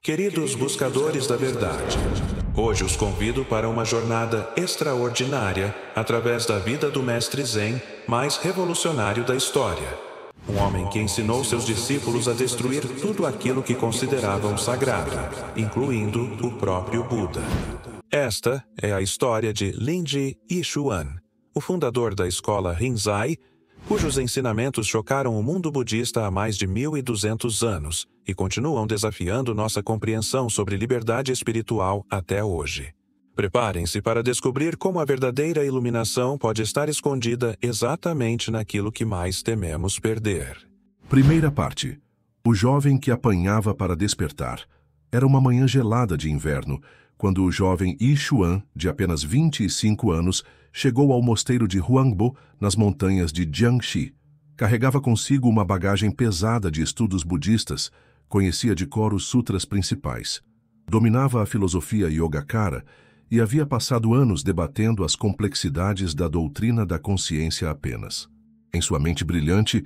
Queridos buscadores da verdade, hoje os convido para uma jornada extraordinária através da vida do mestre Zen mais revolucionário da história. Um homem que ensinou seus discípulos a destruir tudo aquilo que consideravam sagrado, incluindo o próprio Buda. Esta é a história de Lin-Ji Yixuan, o fundador da escola Rinzai, cujos ensinamentos chocaram o mundo budista há mais de 1.200 anos e continuam desafiando nossa compreensão sobre liberdade espiritual até hoje. Preparem-se para descobrir como a verdadeira iluminação pode estar escondida exatamente naquilo que mais tememos perder. Primeira parte. O jovem que apanhava para despertar. Era uma manhã gelada de inverno, quando o jovem Yixuan, de apenas 25 anos, chegou ao mosteiro de Huangbo, nas montanhas de Jiangxi. Carregava consigo uma bagagem pesada de estudos budistas, conhecia de cor os sutras principais. Dominava a filosofia Yogacara e havia passado anos debatendo as complexidades da doutrina da consciência apenas. Em sua mente brilhante,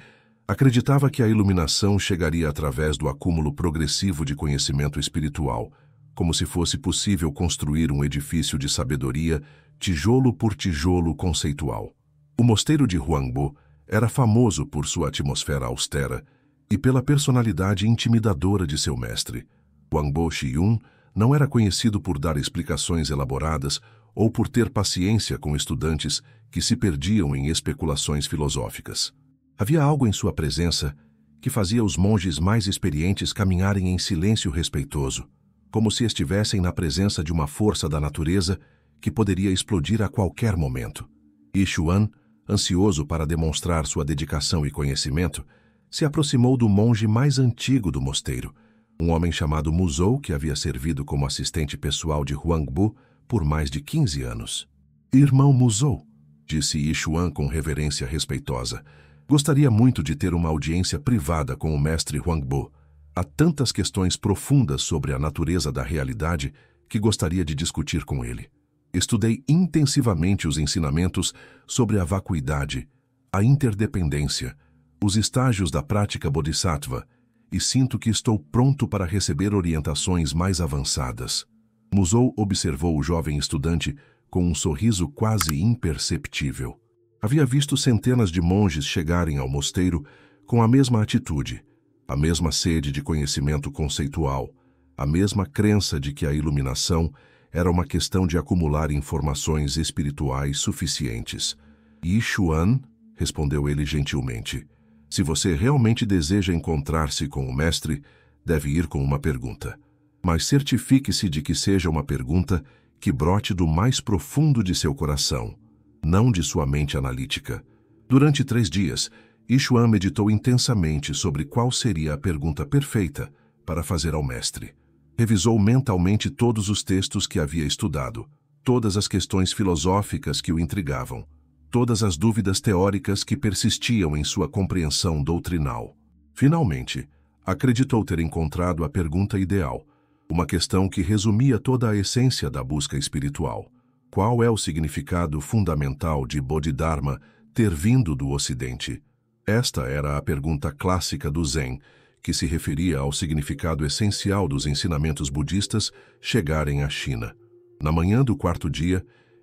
acreditava que a iluminação chegaria através do acúmulo progressivo de conhecimento espiritual, como se fosse possível construir um edifício de sabedoria, tijolo por tijolo conceitual. O mosteiro de Huangbo era famoso por sua atmosfera austera e pela personalidade intimidadora de seu mestre. Huangbo Shiyun não era conhecido por dar explicações elaboradas ou por ter paciência com estudantes que se perdiam em especulações filosóficas. Havia algo em sua presença que fazia os monges mais experientes caminharem em silêncio respeitoso, como se estivessem na presença de uma força da natureza que poderia explodir a qualquer momento. Yixuan, ansioso para demonstrar sua dedicação e conhecimento, se aproximou do monge mais antigo do mosteiro, um homem chamado Muzhou, que havia servido como assistente pessoal de Huangbo por mais de 15 anos. "Irmão Muzhou", disse Yixuan com reverência respeitosa, "gostaria muito de ter uma audiência privada com o mestre Huangbo. Há tantas questões profundas sobre a natureza da realidade que gostaria de discutir com ele. Estudei intensivamente os ensinamentos sobre a vacuidade, a interdependência, os estágios da prática Bodhisattva e sinto que estou pronto para receber orientações mais avançadas." Muzhou observou o jovem estudante com um sorriso quase imperceptível. Havia visto centenas de monges chegarem ao mosteiro com a mesma atitude, a mesma sede de conhecimento conceitual, a mesma crença de que a iluminação era uma questão de acumular informações espirituais suficientes. "Yixuan", respondeu ele gentilmente, "se você realmente deseja encontrar-se com o mestre, deve ir com uma pergunta. Mas certifique-se de que seja uma pergunta que brote do mais profundo de seu coração, não de sua mente analítica." Durante 3 dias, Yixuan meditou intensamente sobre qual seria a pergunta perfeita para fazer ao mestre. Revisou mentalmente todos os textos que havia estudado, todas as questões filosóficas que o intrigavam, todas as dúvidas teóricas que persistiam em sua compreensão doutrinal. Finalmente, acreditou ter encontrado a pergunta ideal, uma questão que resumia toda a essência da busca espiritual. Qual é o significado fundamental de Bodhidharma ter vindo do Ocidente? Esta era a pergunta clássica do Zen, que se referia ao significado essencial dos ensinamentos budistas chegarem à China. Na manhã do 4º dia,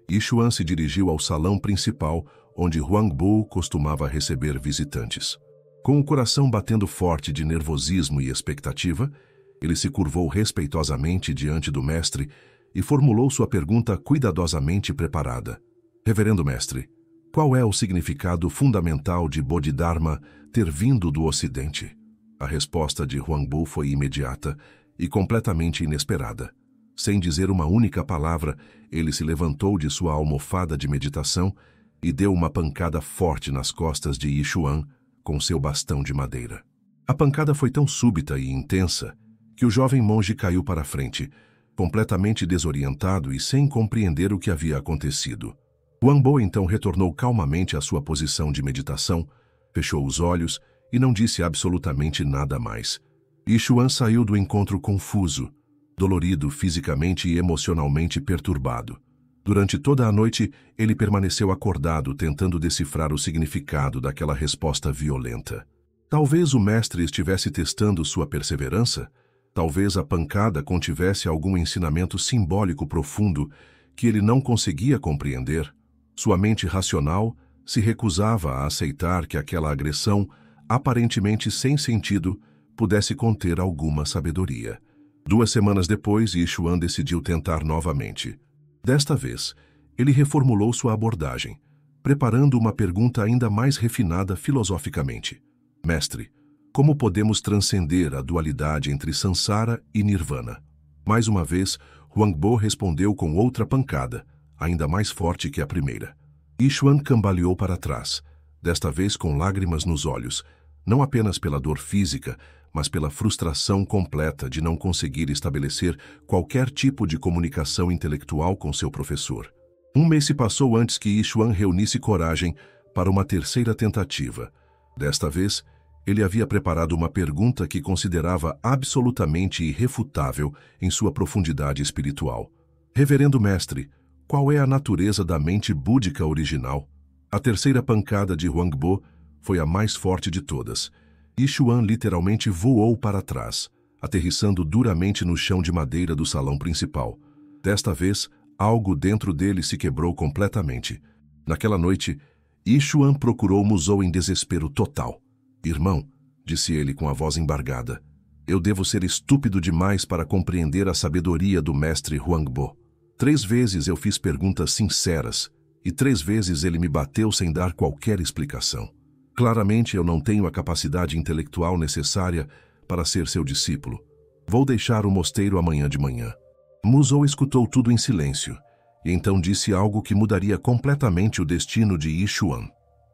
Yixuan se dirigiu ao salão principal, onde Huangbo costumava receber visitantes. Com o coração batendo forte de nervosismo e expectativa, ele se curvou respeitosamente diante do mestre e formulou sua pergunta cuidadosamente preparada. "Reverendo mestre, qual é o significado fundamental de Bodhidharma ter vindo do Ocidente?" A resposta de Huangbo foi imediata e completamente inesperada. Sem dizer uma única palavra, ele se levantou de sua almofada de meditação e deu uma pancada forte nas costas de Yixuan com seu bastão de madeira. A pancada foi tão súbita e intensa que o jovem monge caiu para frente, completamente desorientado e sem compreender o que havia acontecido. Huangbo então retornou calmamente à sua posição de meditação, fechou os olhos e não disse absolutamente nada mais. Yixuan saiu do encontro confuso, dolorido fisicamente e emocionalmente perturbado. Durante toda a noite, ele permaneceu acordado tentando decifrar o significado daquela resposta violenta. Talvez o mestre estivesse testando sua perseverança, Talvez a pancada contivesse algum ensinamento simbólico profundo que ele não conseguia compreender. Sua mente racional se recusava a aceitar que aquela agressão, aparentemente sem sentido, pudesse conter alguma sabedoria. 2 semanas depois, Yishuan decidiu tentar novamente. Desta vez, ele reformulou sua abordagem, preparando uma pergunta ainda mais refinada filosoficamente. Mestre, como podemos transcender a dualidade entre Sansara e Nirvana? Mais uma vez, Huangbo respondeu com outra pancada, ainda mais forte que a primeira. Yishuan cambaleou para trás, desta vez com lágrimas nos olhos, não apenas pela dor física, mas pela frustração completa de não conseguir estabelecer qualquer tipo de comunicação intelectual com seu professor. 1 mês se passou antes que Yishuan reunisse coragem para uma terceira tentativa. Desta vez, ele havia preparado uma pergunta que considerava absolutamente irrefutável em sua profundidade espiritual. Reverendo Mestre, qual é a natureza da mente búdica original? A terceira pancada de Huangbo foi a mais forte de todas. Yishuan literalmente voou para trás, aterrissando duramente no chão de madeira do salão principal. Desta vez, algo dentro dele se quebrou completamente. Naquela noite, Yishuan procurou Musou em desespero total. Irmão, disse ele com a voz embargada, eu devo ser estúpido demais para compreender a sabedoria do mestre Huangbo. 3 vezes eu fiz perguntas sinceras, e 3 vezes ele me bateu sem dar qualquer explicação. Claramente eu não tenho a capacidade intelectual necessária para ser seu discípulo. Vou deixar o mosteiro amanhã de manhã. Musou escutou tudo em silêncio, e então disse algo que mudaria completamente o destino de Yishuan.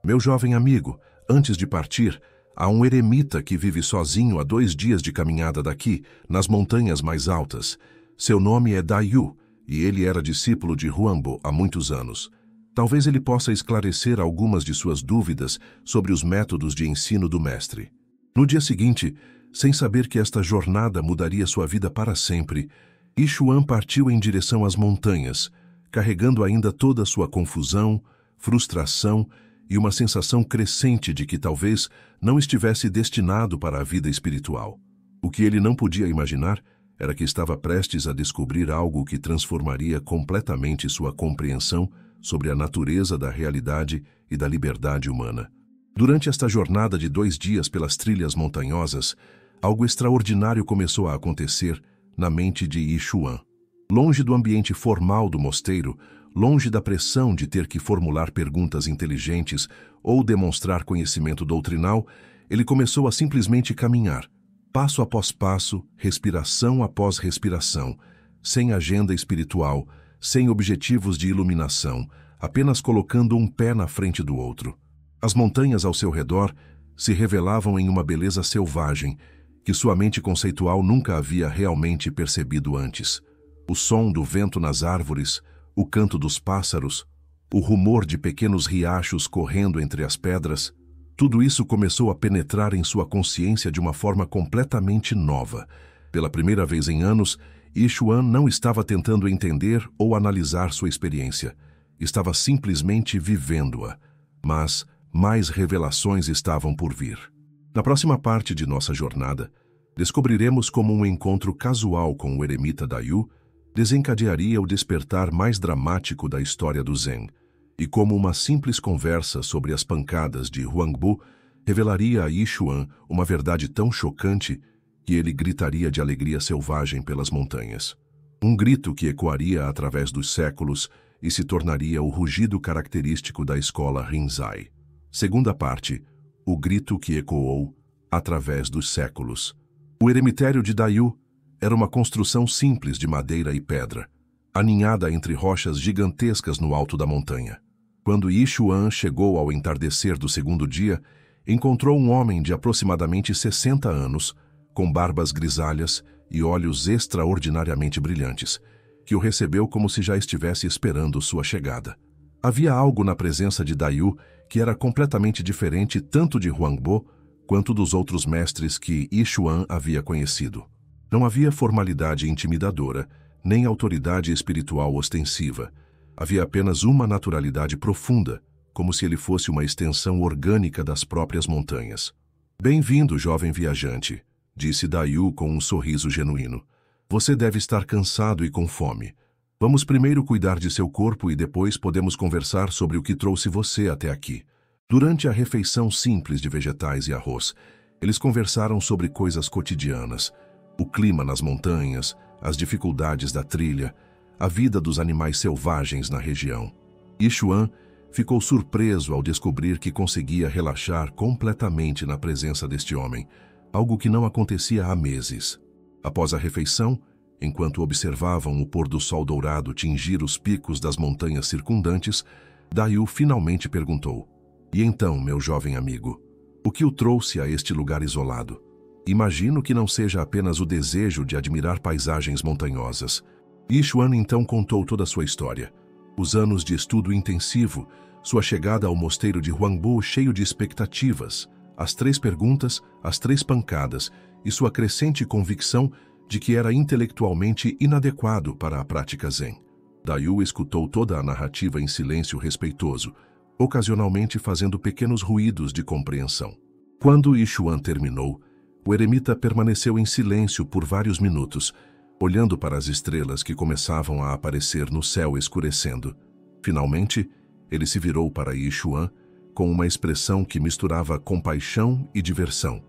Meu jovem amigo, antes de partir, há um eremita que vive sozinho a 2 dias de caminhada daqui, nas montanhas mais altas. Seu nome é Dayu, e ele era discípulo de Huangbo há muitos anos. Talvez ele possa esclarecer algumas de suas dúvidas sobre os métodos de ensino do mestre. No dia seguinte, sem saber que esta jornada mudaria sua vida para sempre, Yishuan partiu em direção às montanhas, carregando ainda toda a sua confusão, frustração e uma sensação crescente de que talvez não estivesse destinado para a vida espiritual. O que ele não podia imaginar era que estava prestes a descobrir algo que transformaria completamente sua compreensão sobre a natureza da realidade e da liberdade humana. Durante esta jornada de 2 dias pelas trilhas montanhosas, algo extraordinário começou a acontecer na mente de Yishuan. Longe do ambiente formal do mosteiro, longe da pressão de ter que formular perguntas inteligentes ou demonstrar conhecimento doutrinal, ele começou a simplesmente caminhar, passo após passo, respiração após respiração, sem agenda espiritual, sem objetivos de iluminação, apenas colocando um pé na frente do outro. As montanhas ao seu redor se revelavam em uma beleza selvagem que sua mente conceitual nunca havia realmente percebido antes. O som do vento nas árvores, o canto dos pássaros, o rumor de pequenos riachos correndo entre as pedras, tudo isso começou a penetrar em sua consciência de uma forma completamente nova. Pela primeira vez em anos, Yishuan não estava tentando entender ou analisar sua experiência. Estava simplesmente vivendo-a. Mas mais revelações estavam por vir. Na próxima parte de nossa jornada, descobriremos como um encontro casual com o eremita Dayu desencadearia o despertar mais dramático da história do Zen, e como uma simples conversa sobre as pancadas de Huangbo revelaria a Yishuan uma verdade tão chocante que ele gritaria de alegria selvagem pelas montanhas. Um grito que ecoaria através dos séculos e se tornaria o rugido característico da escola Rinzai. Segunda parte, o grito que ecoou através dos séculos. O eremitério de Dayu era uma construção simples de madeira e pedra, aninhada entre rochas gigantescas no alto da montanha. Quando Yishuan chegou ao entardecer do segundo dia, encontrou um homem de aproximadamente 60 anos, com barbas grisalhas e olhos extraordinariamente brilhantes, que o recebeu como se já estivesse esperando sua chegada. Havia algo na presença de Dayu que era completamente diferente tanto de Huangbo quanto dos outros mestres que Yishuan havia conhecido. Não havia formalidade intimidadora, nem autoridade espiritual ostensiva. Havia apenas uma naturalidade profunda, como se ele fosse uma extensão orgânica das próprias montanhas. Bem-vindo, jovem viajante, disse Dayu com um sorriso genuíno. Você deve estar cansado e com fome. Vamos primeiro cuidar de seu corpo e depois podemos conversar sobre o que trouxe você até aqui. Durante a refeição simples de vegetais e arroz, eles conversaram sobre coisas cotidianas, o clima nas montanhas, as dificuldades da trilha, a vida dos animais selvagens na região. Yichuan ficou surpreso ao descobrir que conseguia relaxar completamente na presença deste homem, algo que não acontecia há meses. Após a refeição, enquanto observavam o pôr do sol dourado tingir os picos das montanhas circundantes, Dayu finalmente perguntou: "E então, meu jovem amigo, o que o trouxe a este lugar isolado? Imagino que não seja apenas o desejo de admirar paisagens montanhosas." Yichuan então contou toda a sua história. Os anos de estudo intensivo, sua chegada ao mosteiro de Huangbu cheio de expectativas, as 3 perguntas, as 3 pancadas e sua crescente convicção de que era intelectualmente inadequado para a prática Zen. Dayu escutou toda a narrativa em silêncio respeitoso, ocasionalmente fazendo pequenos ruídos de compreensão. Quando Yichuan terminou, o eremita permaneceu em silêncio por vários minutos, olhando para as estrelas que começavam a aparecer no céu escurecendo. Finalmente, ele se virou para Yichuan com uma expressão que misturava compaixão e diversão.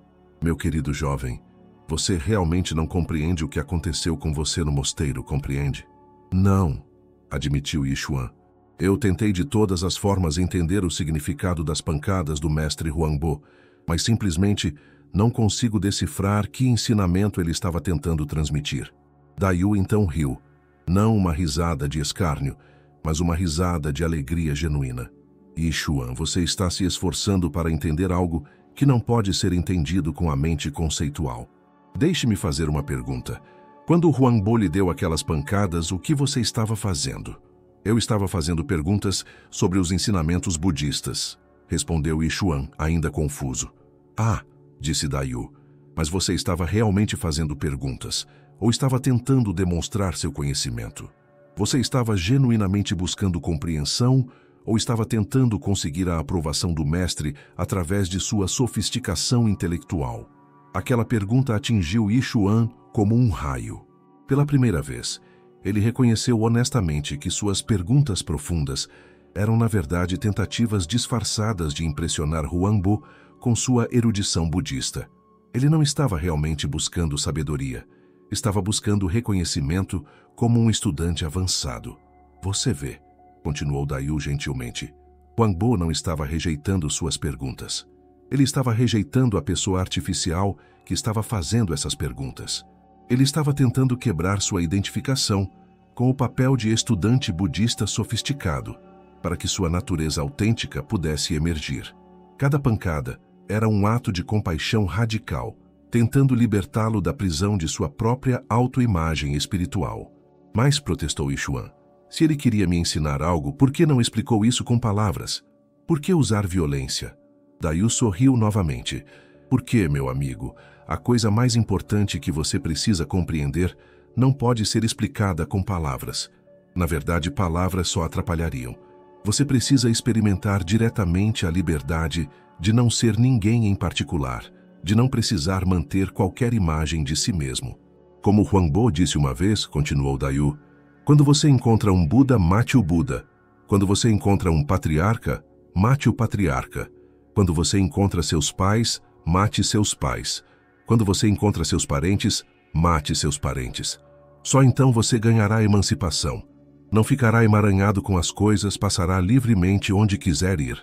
"Meu querido jovem, você realmente não compreende o que aconteceu com você no mosteiro, compreende?" "Não", admitiu Yichuan. "Eu tentei de todas as formas entender o significado das pancadas do mestre Huangbo, mas simplesmente não consigo decifrar que ensinamento ele estava tentando transmitir." Dayu então riu, não uma risada de escárnio, mas uma risada de alegria genuína. "Yichuan, você está se esforçando para entender algo que não pode ser entendido com a mente conceitual. Deixe-me fazer uma pergunta. Quando Huangbo lhe deu aquelas pancadas, o que você estava fazendo?" "Eu estava fazendo perguntas sobre os ensinamentos budistas", respondeu Yichuan, ainda confuso. "Ah", disse Dayu, "mas você estava realmente fazendo perguntas, ou estava tentando demonstrar seu conhecimento? Você estava genuinamente buscando compreensão ou estava tentando conseguir a aprovação do mestre através de sua sofisticação intelectual?" Aquela pergunta atingiu Yichuan como um raio. Pela primeira vez, ele reconheceu honestamente que suas perguntas profundas eram, na verdade, tentativas disfarçadas de impressionar Huangbo com sua erudição budista. Ele não estava realmente buscando sabedoria. Estava buscando reconhecimento como um estudante avançado. "Você vê", continuou Dayu gentilmente, "Huangbo não estava rejeitando suas perguntas. Ele estava rejeitando a pessoa artificial que estava fazendo essas perguntas. Ele estava tentando quebrar sua identificação com o papel de estudante budista sofisticado, para que sua natureza autêntica pudesse emergir. Cada pancada era um ato de compaixão radical, tentando libertá-lo da prisão de sua própria autoimagem espiritual." "Mas", protestou Yichuan, "se ele queria me ensinar algo, por que não explicou isso com palavras? Por que usar violência?" Dayu sorriu novamente. "Porque, meu amigo, a coisa mais importante que você precisa compreender não pode ser explicada com palavras. Na verdade, palavras só atrapalhariam. Você precisa experimentar diretamente a liberdade de não ser ninguém em particular, de não precisar manter qualquer imagem de si mesmo. Como Huangbo disse uma vez", continuou Dayu, "quando você encontra um Buda, mate o Buda. Quando você encontra um patriarca, mate o patriarca. Quando você encontra seus pais, mate seus pais. Quando você encontra seus parentes, mate seus parentes. Só então você ganhará emancipação. Não ficará emaranhado com as coisas, passará livremente onde quiser ir."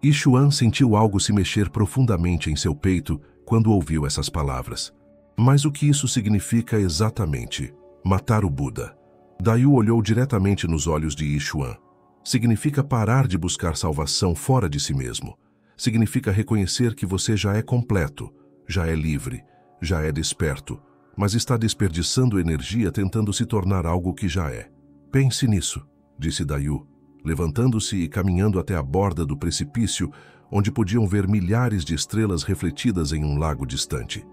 Yichuan sentiu algo se mexer profundamente em seu peito quando ouviu essas palavras. "Mas o que isso significa exatamente? Matar o Buda?" Dayu olhou diretamente nos olhos de Yichuan. "Significa parar de buscar salvação fora de si mesmo. Significa reconhecer que você já é completo, já é livre, já é desperto, mas está desperdiçando energia tentando se tornar algo que já é. Pense nisso", disse Dayu, levantando-se e caminhando até a borda do precipício, onde podiam ver milhares de estrelas refletidas em um lago distante.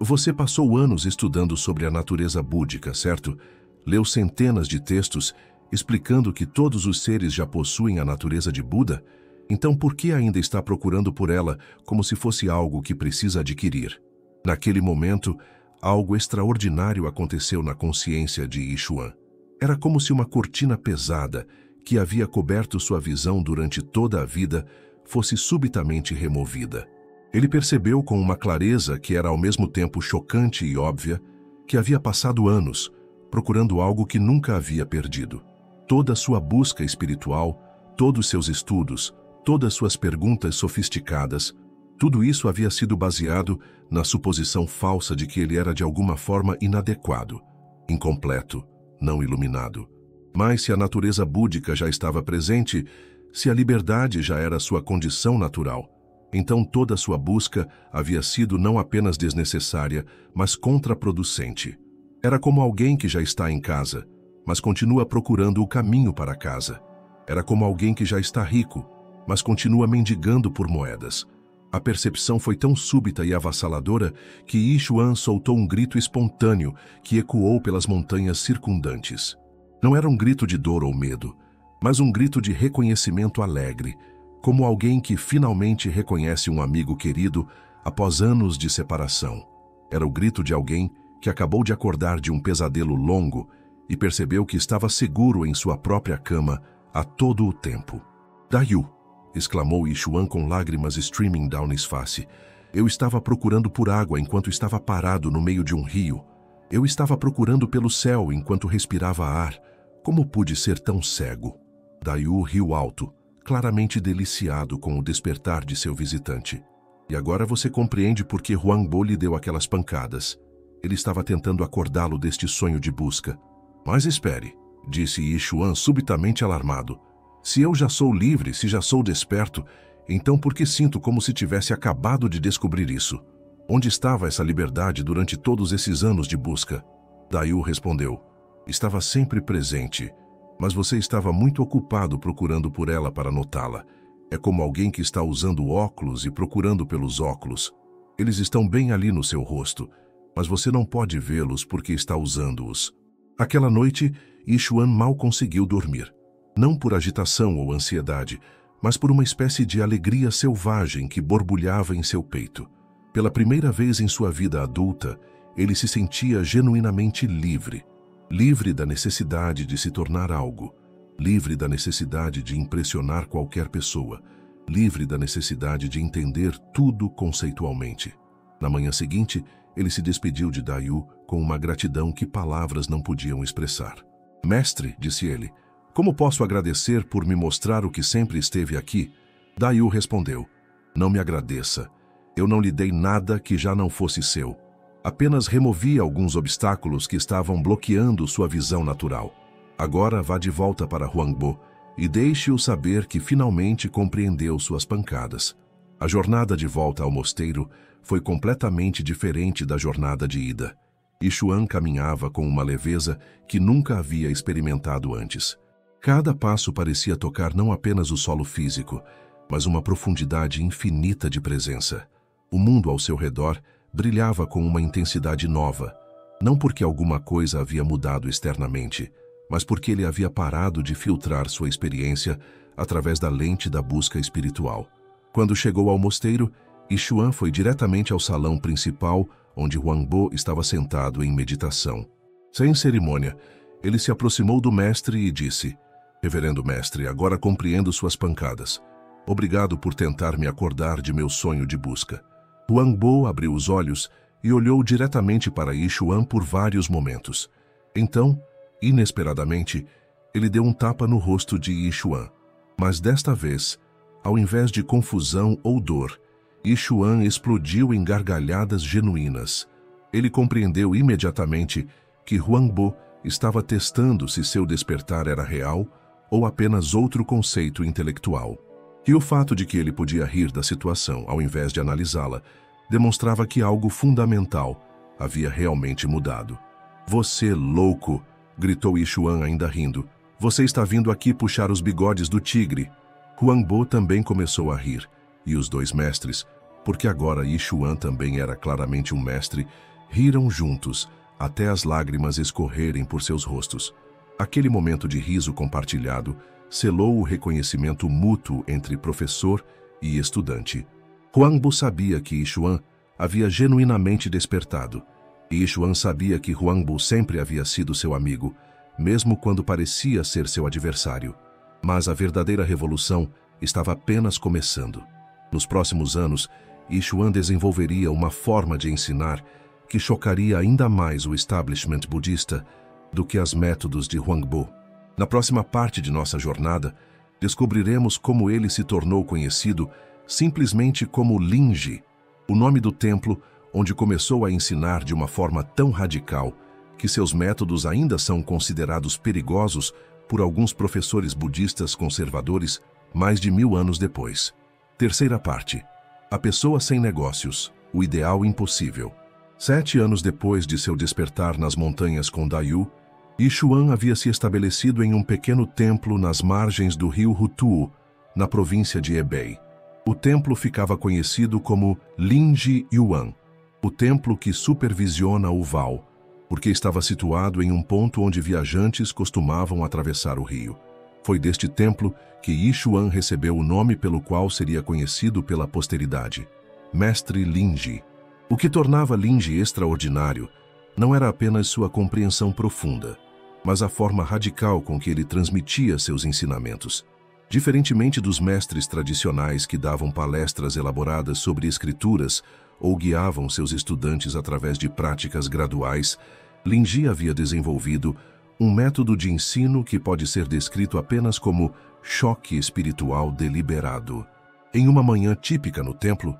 "Você passou anos estudando sobre a natureza búdica, certo? Leu centenas de textos explicando que todos os seres já possuem a natureza de Buda? Então por que ainda está procurando por ela como se fosse algo que precisa adquirir?" Naquele momento, algo extraordinário aconteceu na consciência de Yixuan. Era como se uma cortina pesada, que havia coberto sua visão durante toda a vida, fosse subitamente removida. Ele percebeu com uma clareza que era ao mesmo tempo chocante e óbvia, que havia passado anos, procurando algo que nunca havia perdido. Toda sua busca espiritual, todos seus estudos, todas suas perguntas sofisticadas, tudo isso havia sido baseado na suposição falsa de que ele era de alguma forma inadequado, incompleto, não iluminado. Mas se a natureza búdica já estava presente, se a liberdade já era sua condição natural, então toda sua busca havia sido não apenas desnecessária, mas contraproducente. Era como alguém que já está em casa, mas continua procurando o caminho para casa. Era como alguém que já está rico, mas continua mendigando por moedas. A percepção foi tão súbita e avassaladora que Yixuan soltou um grito espontâneo que ecoou pelas montanhas circundantes. Não era um grito de dor ou medo, mas um grito de reconhecimento alegre, como alguém que finalmente reconhece um amigo querido após anos de separação. Era o grito de alguém que acabou de acordar de um pesadelo longo e percebeu que estava seguro em sua própria cama a todo o tempo. "Dayu!", exclamou Yixuan com lágrimas streaming down his face. "Eu estava procurando por água enquanto estava parado no meio de um rio. Eu estava procurando pelo céu enquanto respirava ar. Como pude ser tão cego?" Dayu riu alto, claramente deliciado com o despertar de seu visitante. "E agora você compreende por que Huangbo lhe deu aquelas pancadas. Ele estava tentando acordá-lo deste sonho de busca." "Mas espere", disse Yixuan subitamente alarmado. "Se eu já sou livre, se já sou desperto, então por que sinto como se tivesse acabado de descobrir isso? Onde estava essa liberdade durante todos esses anos de busca?" Dayu respondeu: "Estava sempre presente, mas você estava muito ocupado procurando por ela para notá-la. É como alguém que está usando óculos e procurando pelos óculos. Eles estão bem ali no seu rosto, mas você não pode vê-los porque está usando-os." Aquela noite, Yixuan mal conseguiu dormir. Não por agitação ou ansiedade, mas por uma espécie de alegria selvagem que borbulhava em seu peito. Pela primeira vez em sua vida adulta, ele se sentia genuinamente livre. Livre da necessidade de se tornar algo. Livre da necessidade de impressionar qualquer pessoa. Livre da necessidade de entender tudo conceitualmente. Na manhã seguinte, ele se despediu de Dayu com uma gratidão que palavras não podiam expressar. "Mestre", disse ele, "como posso agradecer por me mostrar o que sempre esteve aqui?" Dayu respondeu: "Não me agradeça. Eu não lhe dei nada que já não fosse seu. Apenas removi alguns obstáculos que estavam bloqueando sua visão natural. Agora vá de volta para Huangbo e deixe-o saber que finalmente compreendeu suas pancadas." A jornada de volta ao mosteiro foi completamente diferente da jornada de ida. Yixuan caminhava com uma leveza que nunca havia experimentado antes. Cada passo parecia tocar não apenas o solo físico, mas uma profundidade infinita de presença. O mundo ao seu redor brilhava com uma intensidade nova, não porque alguma coisa havia mudado externamente, mas porque ele havia parado de filtrar sua experiência através da lente da busca espiritual. Quando chegou ao mosteiro, Yixuan foi diretamente ao salão principal, onde Huangbo estava sentado em meditação. Sem cerimônia, ele se aproximou do mestre e disse: "Reverendo mestre, agora compreendo suas pancadas. Obrigado por tentar me acordar de meu sonho de busca." Huangbo abriu os olhos e olhou diretamente para Yixuan por vários momentos. Então, inesperadamente, ele deu um tapa no rosto de Yixuan. Mas desta vez, ao invés de confusão ou dor, Yixuan explodiu em gargalhadas genuínas. Ele compreendeu imediatamente que Huangbo estava testando se seu despertar era real ou apenas outro conceito intelectual. E o fato de que ele podia rir da situação ao invés de analisá-la demonstrava que algo fundamental havia realmente mudado. "Você, louco!", gritou Yixuan ainda rindo. "Você está vindo aqui puxar os bigodes do tigre." Huangbo também começou a rir, e os dois mestres, porque agora Yixuan também era claramente um mestre, riram juntos, até as lágrimas escorrerem por seus rostos. Aquele momento de riso compartilhado selou o reconhecimento mútuo entre professor e estudante. Huangbo sabia que Yixuan havia genuinamente despertado, e Yixuan sabia que Huangbu sempre havia sido seu amigo, mesmo quando parecia ser seu adversário. Mas a verdadeira revolução estava apenas começando. Nos próximos anos, Yixuan desenvolveria uma forma de ensinar que chocaria ainda mais o establishment budista do que os métodos de Huangbu. Na próxima parte de nossa jornada, descobriremos como ele se tornou conhecido simplesmente como Linji, o nome do templo onde começou a ensinar de uma forma tão radical que seus métodos ainda são considerados perigosos por alguns professores budistas conservadores mais de 1000 anos depois. Terceira parte. A pessoa sem negócios, o ideal impossível. 7 anos depois de seu despertar nas montanhas Kondayu, Yixuan havia se estabelecido em um pequeno templo nas margens do rio Hutuo, na província de Hebei. O templo ficava conhecido como Linji Yuan, o templo que supervisiona o Val, porque estava situado em um ponto onde viajantes costumavam atravessar o rio. Foi deste templo que Yixuan recebeu o nome pelo qual seria conhecido pela posteridade, Mestre Linji. O que tornava Linji extraordinário não era apenas sua compreensão profunda, mas a forma radical com que ele transmitia seus ensinamentos. Diferentemente dos mestres tradicionais que davam palestras elaboradas sobre escrituras ou guiavam seus estudantes através de práticas graduais, Linji havia desenvolvido um método de ensino que pode ser descrito apenas como choque espiritual deliberado. Em uma manhã típica no templo,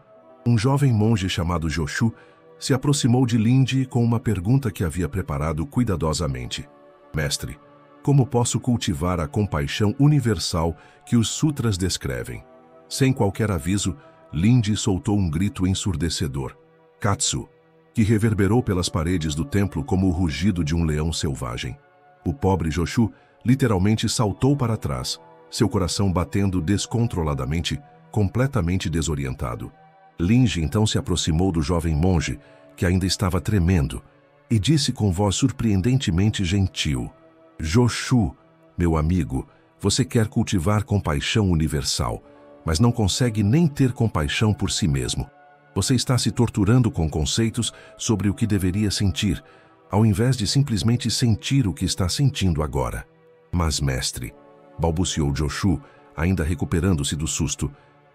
um jovem monge chamado Joshu se aproximou de Linji com uma pergunta que havia preparado cuidadosamente. Mestre, como posso cultivar a compaixão universal que os sutras descrevem? Sem qualquer aviso, Linji soltou um grito ensurdecedor, Katsu, que reverberou pelas paredes do templo como o rugido de um leão selvagem. O pobre Joshu literalmente saltou para trás, seu coração batendo descontroladamente, completamente desorientado. Linji então se aproximou do jovem monge, que ainda estava tremendo, e disse com voz surpreendentemente gentil: Joshu, meu amigo, você quer cultivar compaixão universal, mas não consegue nem ter compaixão por si mesmo. Você está se torturando com conceitos sobre o que deveria sentir, ao invés de simplesmente sentir o que está sentindo agora. Mas, mestre, balbuciou Joshu, ainda recuperando-se do susto,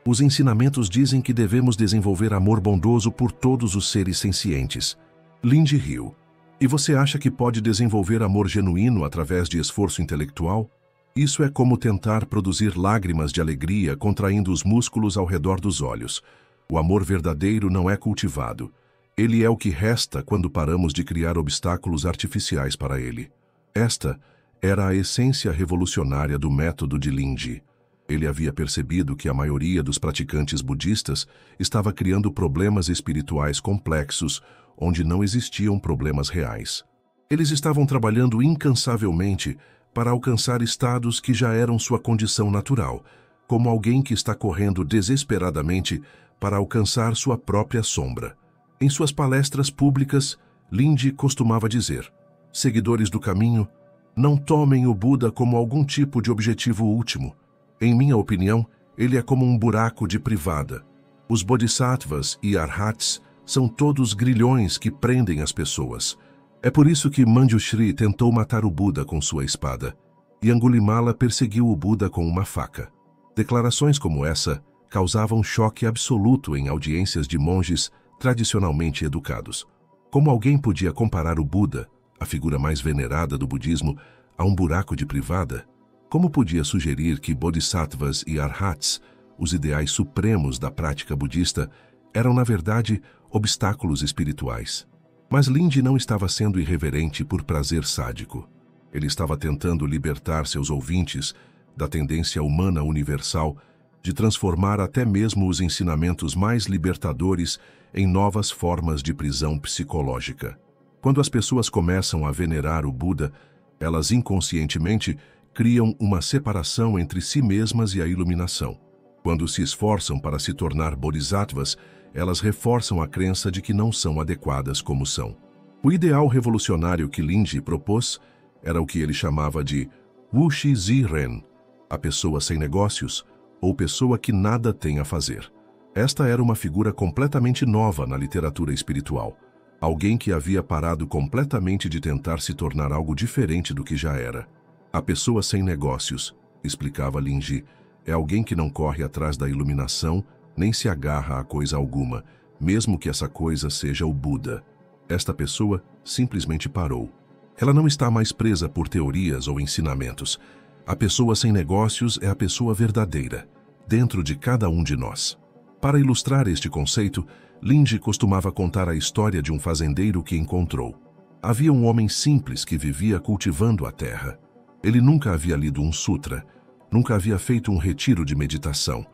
os ensinamentos dizem que devemos desenvolver amor bondoso por todos os seres sencientes. Linji riu. E você acha que pode desenvolver amor genuíno através de esforço intelectual? Isso é como tentar produzir lágrimas de alegria contraindo os músculos ao redor dos olhos. O amor verdadeiro não é cultivado. Ele é o que resta quando paramos de criar obstáculos artificiais para ele. Esta era a essência revolucionária do método de Linji. Ele havia percebido que a maioria dos praticantes budistas estava criando problemas espirituais complexos, onde não existiam problemas reais. Eles estavam trabalhando incansavelmente para alcançar estados que já eram sua condição natural, como alguém que está correndo desesperadamente para alcançar sua própria sombra. Em suas palestras públicas, Linji costumava dizer: seguidores do caminho, não tomem o Buda como algum tipo de objetivo último. Em minha opinião, ele é como um buraco de privada. Os bodhisattvas e arhats são todos grilhões que prendem as pessoas. É por isso que Manjushri tentou matar o Buda com sua espada, e Angulimala perseguiu o Buda com uma faca. Declarações como essa causavam choque absoluto em audiências de monges tradicionalmente educados. Como alguém podia comparar o Buda, a figura mais venerada do budismo, a um buraco de privada? Como podia sugerir que bodhisattvas e arhats, os ideais supremos da prática budista, eram na verdade obstáculos espirituais? Mas Linji não estava sendo irreverente por prazer sádico. Ele estava tentando libertar seus ouvintes da tendência humana universal de transformar até mesmo os ensinamentos mais libertadores em novas formas de prisão psicológica. Quando as pessoas começam a venerar o Buda, elas inconscientemente criam uma separação entre si mesmas e a iluminação. Quando se esforçam para se tornar bodhisattvas, elas reforçam a crença de que não são adequadas como são. O ideal revolucionário que Linji propôs era o que ele chamava de Wuxi Zi Ren, a pessoa sem negócios, ou pessoa que nada tem a fazer. Esta era uma figura completamente nova na literatura espiritual. Alguém que havia parado completamente de tentar se tornar algo diferente do que já era. A pessoa sem negócios, explicava Linji, é alguém que não corre atrás da iluminação, nem se agarra a coisa alguma, mesmo que essa coisa seja o Buda. Esta pessoa simplesmente parou. Ela não está mais presa por teorias ou ensinamentos. A pessoa sem negócios é a pessoa verdadeira, dentro de cada um de nós. Para ilustrar este conceito, Linji costumava contar a história de um fazendeiro que encontrou. Havia um homem simples que vivia cultivando a terra. Ele nunca havia lido um sutra, nunca havia feito um retiro de meditação,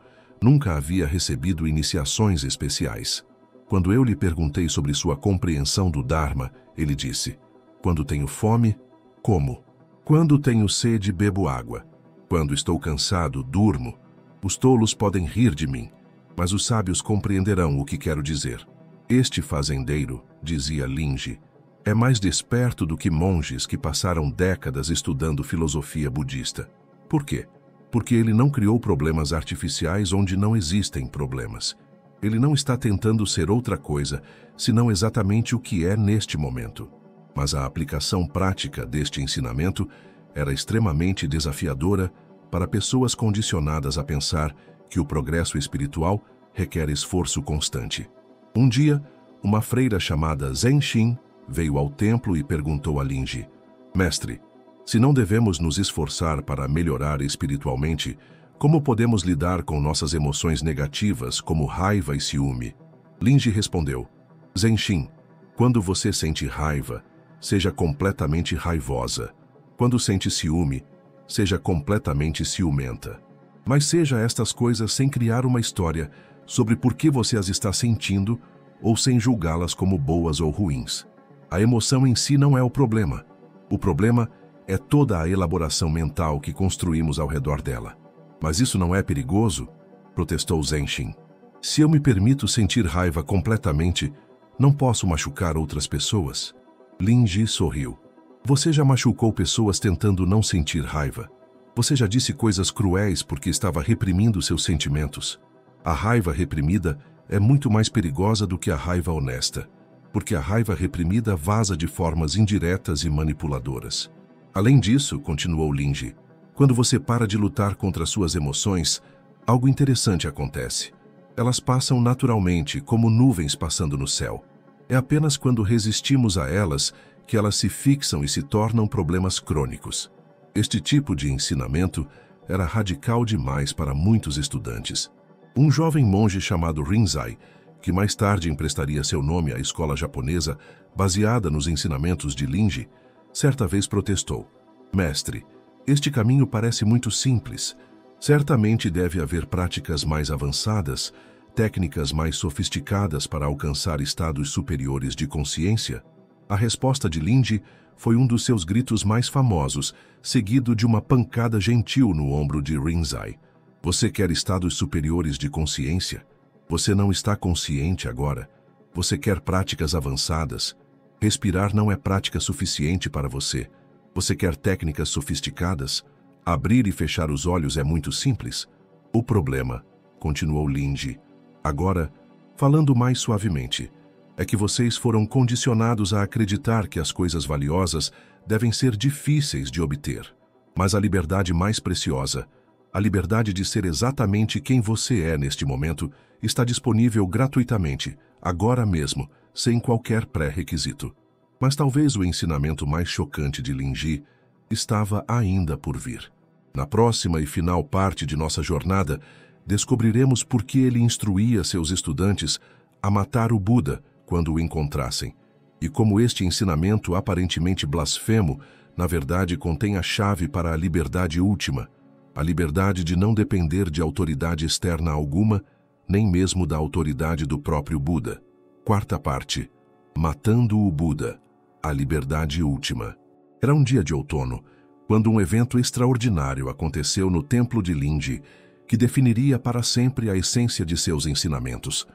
nunca havia recebido iniciações especiais. Quando eu lhe perguntei sobre sua compreensão do Dharma, ele disse: quando tenho fome, como. Quando tenho sede, bebo água. Quando estou cansado, durmo. Os tolos podem rir de mim, mas os sábios compreenderão o que quero dizer. Este fazendeiro, dizia Linji, é mais desperto do que monges que passaram décadas estudando filosofia budista. Por quê? Porque ele não criou problemas artificiais onde não existem problemas. Ele não está tentando ser outra coisa, senão exatamente o que é neste momento. Mas a aplicação prática deste ensinamento era extremamente desafiadora para pessoas condicionadas a pensar que o progresso espiritual requer esforço constante. Um dia, uma freira chamada Zenshin veio ao templo e perguntou a Linji: mestre, se não devemos nos esforçar para melhorar espiritualmente, como podemos lidar com nossas emoções negativas como raiva e ciúme? Linji respondeu: Zenshin, quando você sente raiva, seja completamente raivosa. Quando sente ciúme, seja completamente ciumenta. Mas seja estas coisas sem criar uma história sobre por que você as está sentindo ou sem julgá-las como boas ou ruins. A emoção em si não é o problema. O problema é toda a elaboração mental que construímos ao redor dela. Mas isso não é perigoso? Protestou Zenshin. Se eu me permito sentir raiva completamente, não posso machucar outras pessoas? Linji sorriu. Você já machucou pessoas tentando não sentir raiva? Você já disse coisas cruéis porque estava reprimindo seus sentimentos? A raiva reprimida é muito mais perigosa do que a raiva honesta, porque a raiva reprimida vaza de formas indiretas e manipuladoras. Além disso, continuou Linji, quando você para de lutar contra suas emoções, algo interessante acontece. Elas passam naturalmente, como nuvens passando no céu. É apenas quando resistimos a elas que elas se fixam e se tornam problemas crônicos. Este tipo de ensinamento era radical demais para muitos estudantes. Um jovem monge chamado Rinzai, que mais tarde emprestaria seu nome à escola japonesa, baseada nos ensinamentos de Linji, certa vez protestou: mestre, este caminho parece muito simples. Certamente deve haver práticas mais avançadas, técnicas mais sofisticadas para alcançar estados superiores de consciência. A resposta de Linji foi um dos seus gritos mais famosos, seguido de uma pancada gentil no ombro de Rinzai. Você quer estados superiores de consciência? Você não está consciente agora. Você quer práticas avançadas? Respirar não é prática suficiente para você. Você quer técnicas sofisticadas? Abrir e fechar os olhos é muito simples. O problema, continuou Linji, agora, falando mais suavemente, é que vocês foram condicionados a acreditar que as coisas valiosas devem ser difíceis de obter. Mas a liberdade mais preciosa, a liberdade de ser exatamente quem você é neste momento, está disponível gratuitamente, agora mesmo, sem qualquer pré-requisito. Mas talvez o ensinamento mais chocante de Linji estava ainda por vir. Na próxima e final parte de nossa jornada, descobriremos por que ele instruía seus estudantes a matar o Buda quando o encontrassem, e como este ensinamento aparentemente blasfemo, na verdade contém a chave para a liberdade última, a liberdade de não depender de autoridade externa alguma, nem mesmo da autoridade do próprio Buda. Quarta parte. Matando o Buda, a liberdade última. Era um dia de outono, quando um evento extraordinário aconteceu no templo de Linji, que definiria para sempre a essência de seus ensinamentos.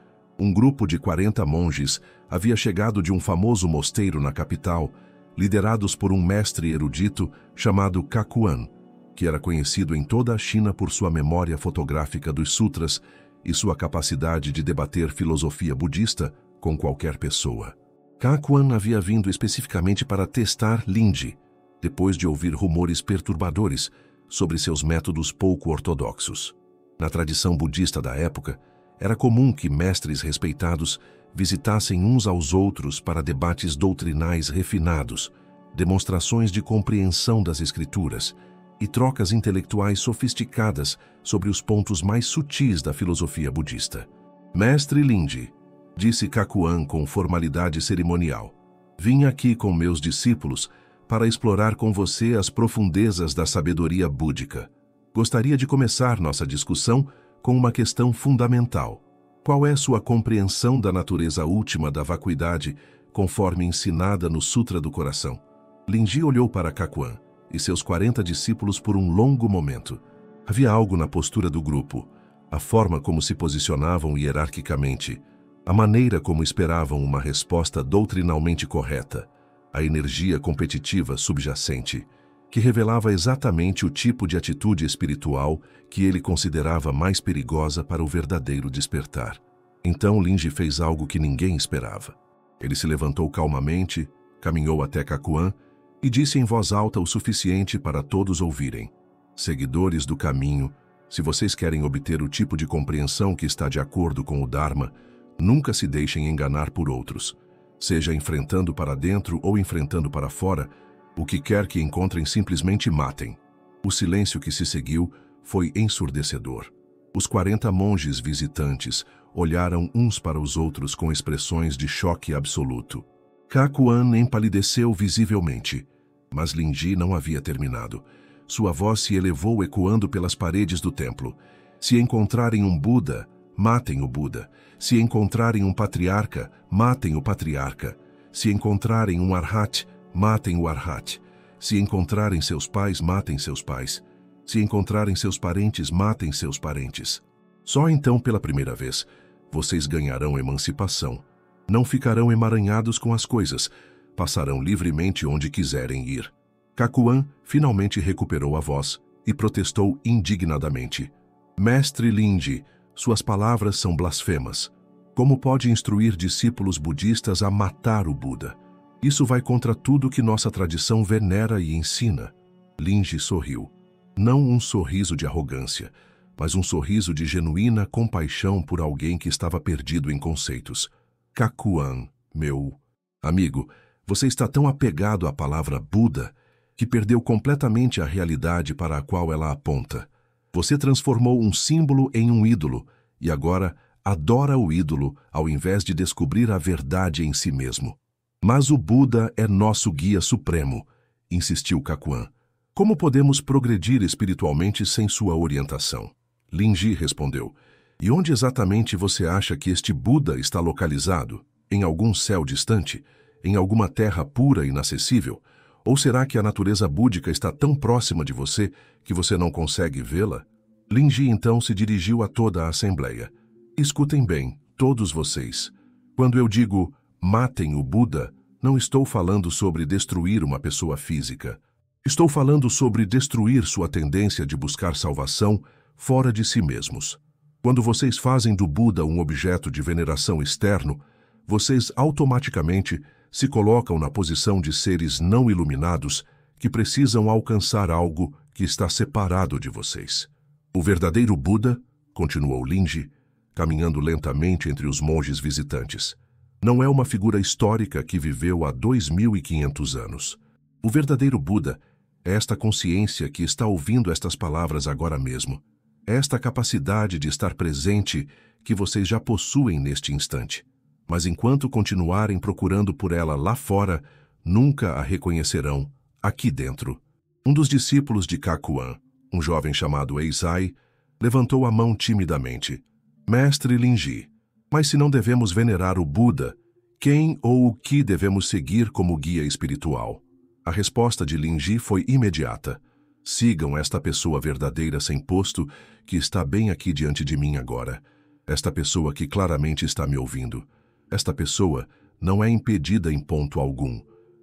Um grupo de 40 monges havia chegado de um famoso mosteiro na capital, liderados por um mestre erudito chamado Kakuan, que era conhecido em toda a China por sua memória fotográfica dos sutras e sua capacidade de debater filosofia budista com qualquer pessoa. Kakuan havia vindo especificamente para testar Linji, depois de ouvir rumores perturbadores sobre seus métodos pouco ortodoxos. Na tradição budista da época, era comum que mestres respeitados visitassem uns aos outros para debates doutrinais refinados, demonstrações de compreensão das escrituras e trocas intelectuais sofisticadas sobre os pontos mais sutis da filosofia budista. Mestre Linji, disse Kakuan com formalidade cerimonial, vim aqui com meus discípulos para explorar com você as profundezas da sabedoria búdica. Gostaria de começar nossa discussão com uma questão fundamental. Qual é sua compreensão da natureza última da vacuidade, conforme ensinada no Sutra do Coração? Linji olhou para Kakuan e seus 40 discípulos por um longo momento. Havia algo na postura do grupo, a forma como se posicionavam hierarquicamente, a maneira como esperavam uma resposta doutrinalmente correta, a energia competitiva subjacente, que revelava exatamente o tipo de atitude espiritual que ele considerava mais perigosa para o verdadeiro despertar. Então Linji fez algo que ninguém esperava. Ele se levantou calmamente, caminhou até Kakuan e disse em voz alta o suficiente para todos ouvirem: seguidores do caminho, se vocês querem obter o tipo de compreensão que está de acordo com o Dharma, nunca se deixem enganar por outros. Seja enfrentando para dentro ou enfrentando para fora, o que quer que encontrem simplesmente matem. O silêncio que se seguiu foi ensurdecedor. Os 40 monges visitantes olharam uns para os outros com expressões de choque absoluto. Kakuan empalideceu visivelmente, mas Linji não havia terminado. Sua voz se elevou ecoando pelas paredes do templo. Se encontrarem um Buda, matem o Buda. Se encontrarem um patriarca, matem o patriarca. Se encontrarem um Arhat, matem o Arhat. Se encontrarem seus pais, matem seus pais. Se encontrarem seus parentes, matem seus parentes. Só então, pela primeira vez, vocês ganharão emancipação. Não ficarão emaranhados com as coisas. Passarão livremente onde quiserem ir. Kakuan finalmente recuperou a voz e protestou indignadamente. Mestre Linji, suas palavras são blasfemas. Como pode instruir discípulos budistas a matar o Buda? Isso vai contra tudo que nossa tradição venera e ensina. Linji sorriu. Não um sorriso de arrogância, mas um sorriso de genuína compaixão por alguém que estava perdido em conceitos. Kakuan, meu amigo, você está tão apegado à palavra Buda que perdeu completamente a realidade para a qual ela aponta. Você transformou um símbolo em um ídolo e agora adora o ídolo ao invés de descobrir a verdade em si mesmo. Mas o Buda é nosso guia supremo, insistiu Kakuan. Como podemos progredir espiritualmente sem sua orientação? Linji respondeu. E onde exatamente você acha que este Buda está localizado? Em algum céu distante? Em alguma terra pura e inacessível? Ou será que a natureza búdica está tão próxima de você que você não consegue vê-la? Linji então se dirigiu a toda a assembleia. Escutem bem, todos vocês. Quando eu digo matem o Buda, não estou falando sobre destruir uma pessoa física. Estou falando sobre destruir sua tendência de buscar salvação fora de si mesmos. Quando vocês fazem do Buda um objeto de veneração externo, vocês automaticamente se colocam na posição de seres não iluminados que precisam alcançar algo que está separado de vocês. O verdadeiro Buda, continuou Linji, caminhando lentamente entre os monges visitantes, não é uma figura histórica que viveu há 2.500 anos. O verdadeiro Buda é esta consciência que está ouvindo estas palavras agora mesmo. É esta capacidade de estar presente que vocês já possuem neste instante. Mas enquanto continuarem procurando por ela lá fora, nunca a reconhecerão aqui dentro. Um dos discípulos de Kakuan, um jovem chamado Eisai, levantou a mão timidamente. Mestre Linji, mas se não devemos venerar o Buda, quem ou o que devemos seguir como guia espiritual? A resposta de Linji foi imediata. Sigam esta pessoa verdadeira sem posto que está bem aqui diante de mim agora. Esta pessoa que claramente está me ouvindo. Esta pessoa não é impedida em ponto algum,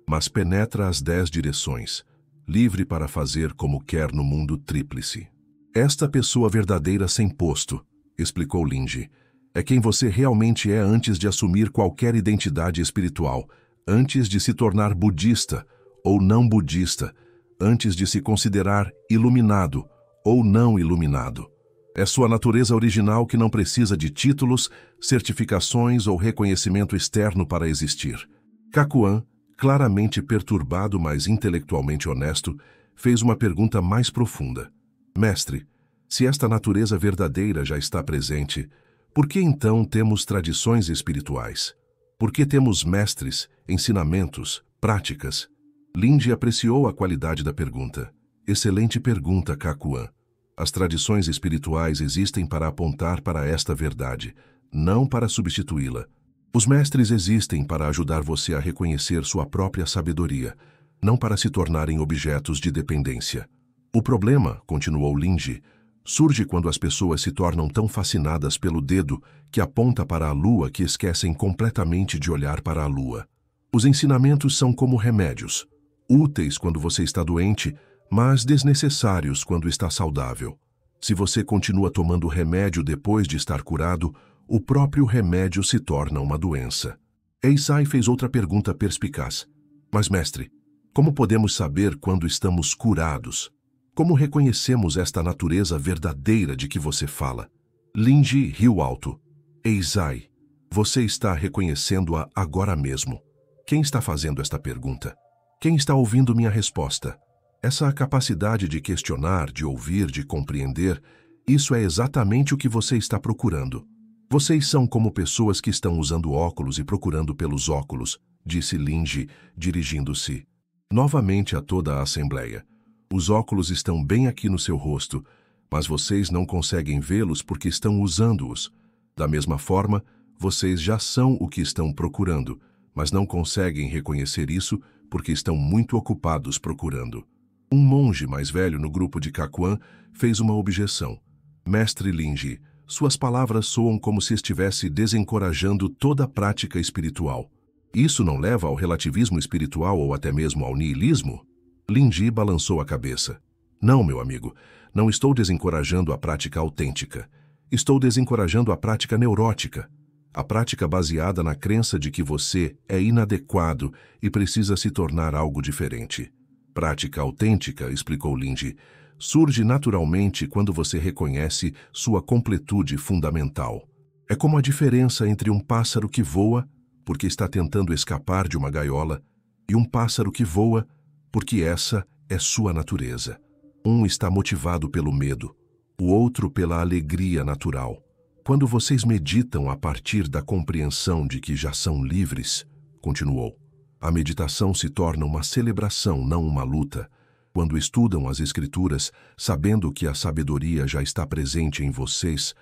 mas penetra as 10 direções, livre para fazer como quer no mundo tríplice. Esta pessoa verdadeira sem posto, explicou Linji. É quem você realmente é antes de assumir qualquer identidade espiritual, antes de se tornar budista ou não budista, antes de se considerar iluminado ou não iluminado. É sua natureza original que não precisa de títulos, certificações ou reconhecimento externo para existir. Kakuan, claramente perturbado, mas intelectualmente honesto, fez uma pergunta mais profunda. Mestre, se esta natureza verdadeira já está presente, por que então temos tradições espirituais? Por que temos mestres, ensinamentos, práticas? Linji apreciou a qualidade da pergunta. Excelente pergunta, Kakuan. As tradições espirituais existem para apontar para esta verdade, não para substituí-la. Os mestres existem para ajudar você a reconhecer sua própria sabedoria, não para se tornarem objetos de dependência. O problema, continuou Linji, surge quando as pessoas se tornam tão fascinadas pelo dedo que aponta para a lua que esquecem completamente de olhar para a lua. Os ensinamentos são como remédios, úteis quando você está doente, mas desnecessários quando está saudável. Se você continua tomando remédio depois de estar curado, o próprio remédio se torna uma doença. Eisai fez outra pergunta perspicaz. Mas, mestre, como podemos saber quando estamos curados? Como reconhecemos esta natureza verdadeira de que você fala? Linji riu alto. Eisai, você está reconhecendo-a agora mesmo. Quem está fazendo esta pergunta? Quem está ouvindo minha resposta? Essa capacidade de questionar, de ouvir, de compreender, isso é exatamente o que você está procurando. Vocês são como pessoas que estão usando óculos e procurando pelos óculos, disse Linji, dirigindo-se novamente a toda a assembleia. Os óculos estão bem aqui no seu rosto, mas vocês não conseguem vê-los porque estão usando-os. Da mesma forma, vocês já são o que estão procurando, mas não conseguem reconhecer isso porque estão muito ocupados procurando. Um monge mais velho no grupo de Kakuan fez uma objeção. Mestre Linji, suas palavras soam como se estivesse desencorajando toda a prática espiritual. Isso não leva ao relativismo espiritual ou até mesmo ao niilismo? Linji balançou a cabeça. Não, meu amigo, não estou desencorajando a prática autêntica. Estou desencorajando a prática neurótica. A prática baseada na crença de que você é inadequado e precisa se tornar algo diferente. Prática autêntica, explicou Linji, surge naturalmente quando você reconhece sua completude fundamental. É como a diferença entre um pássaro que voa, porque está tentando escapar de uma gaiola, e um pássaro que voa, porque essa é sua natureza. Um está motivado pelo medo, o outro pela alegria natural. Quando vocês meditam a partir da compreensão de que já são livres, continuou, a meditação se torna uma celebração, não uma luta. Quando estudam as Escrituras, sabendo que a sabedoria já está presente em vocês,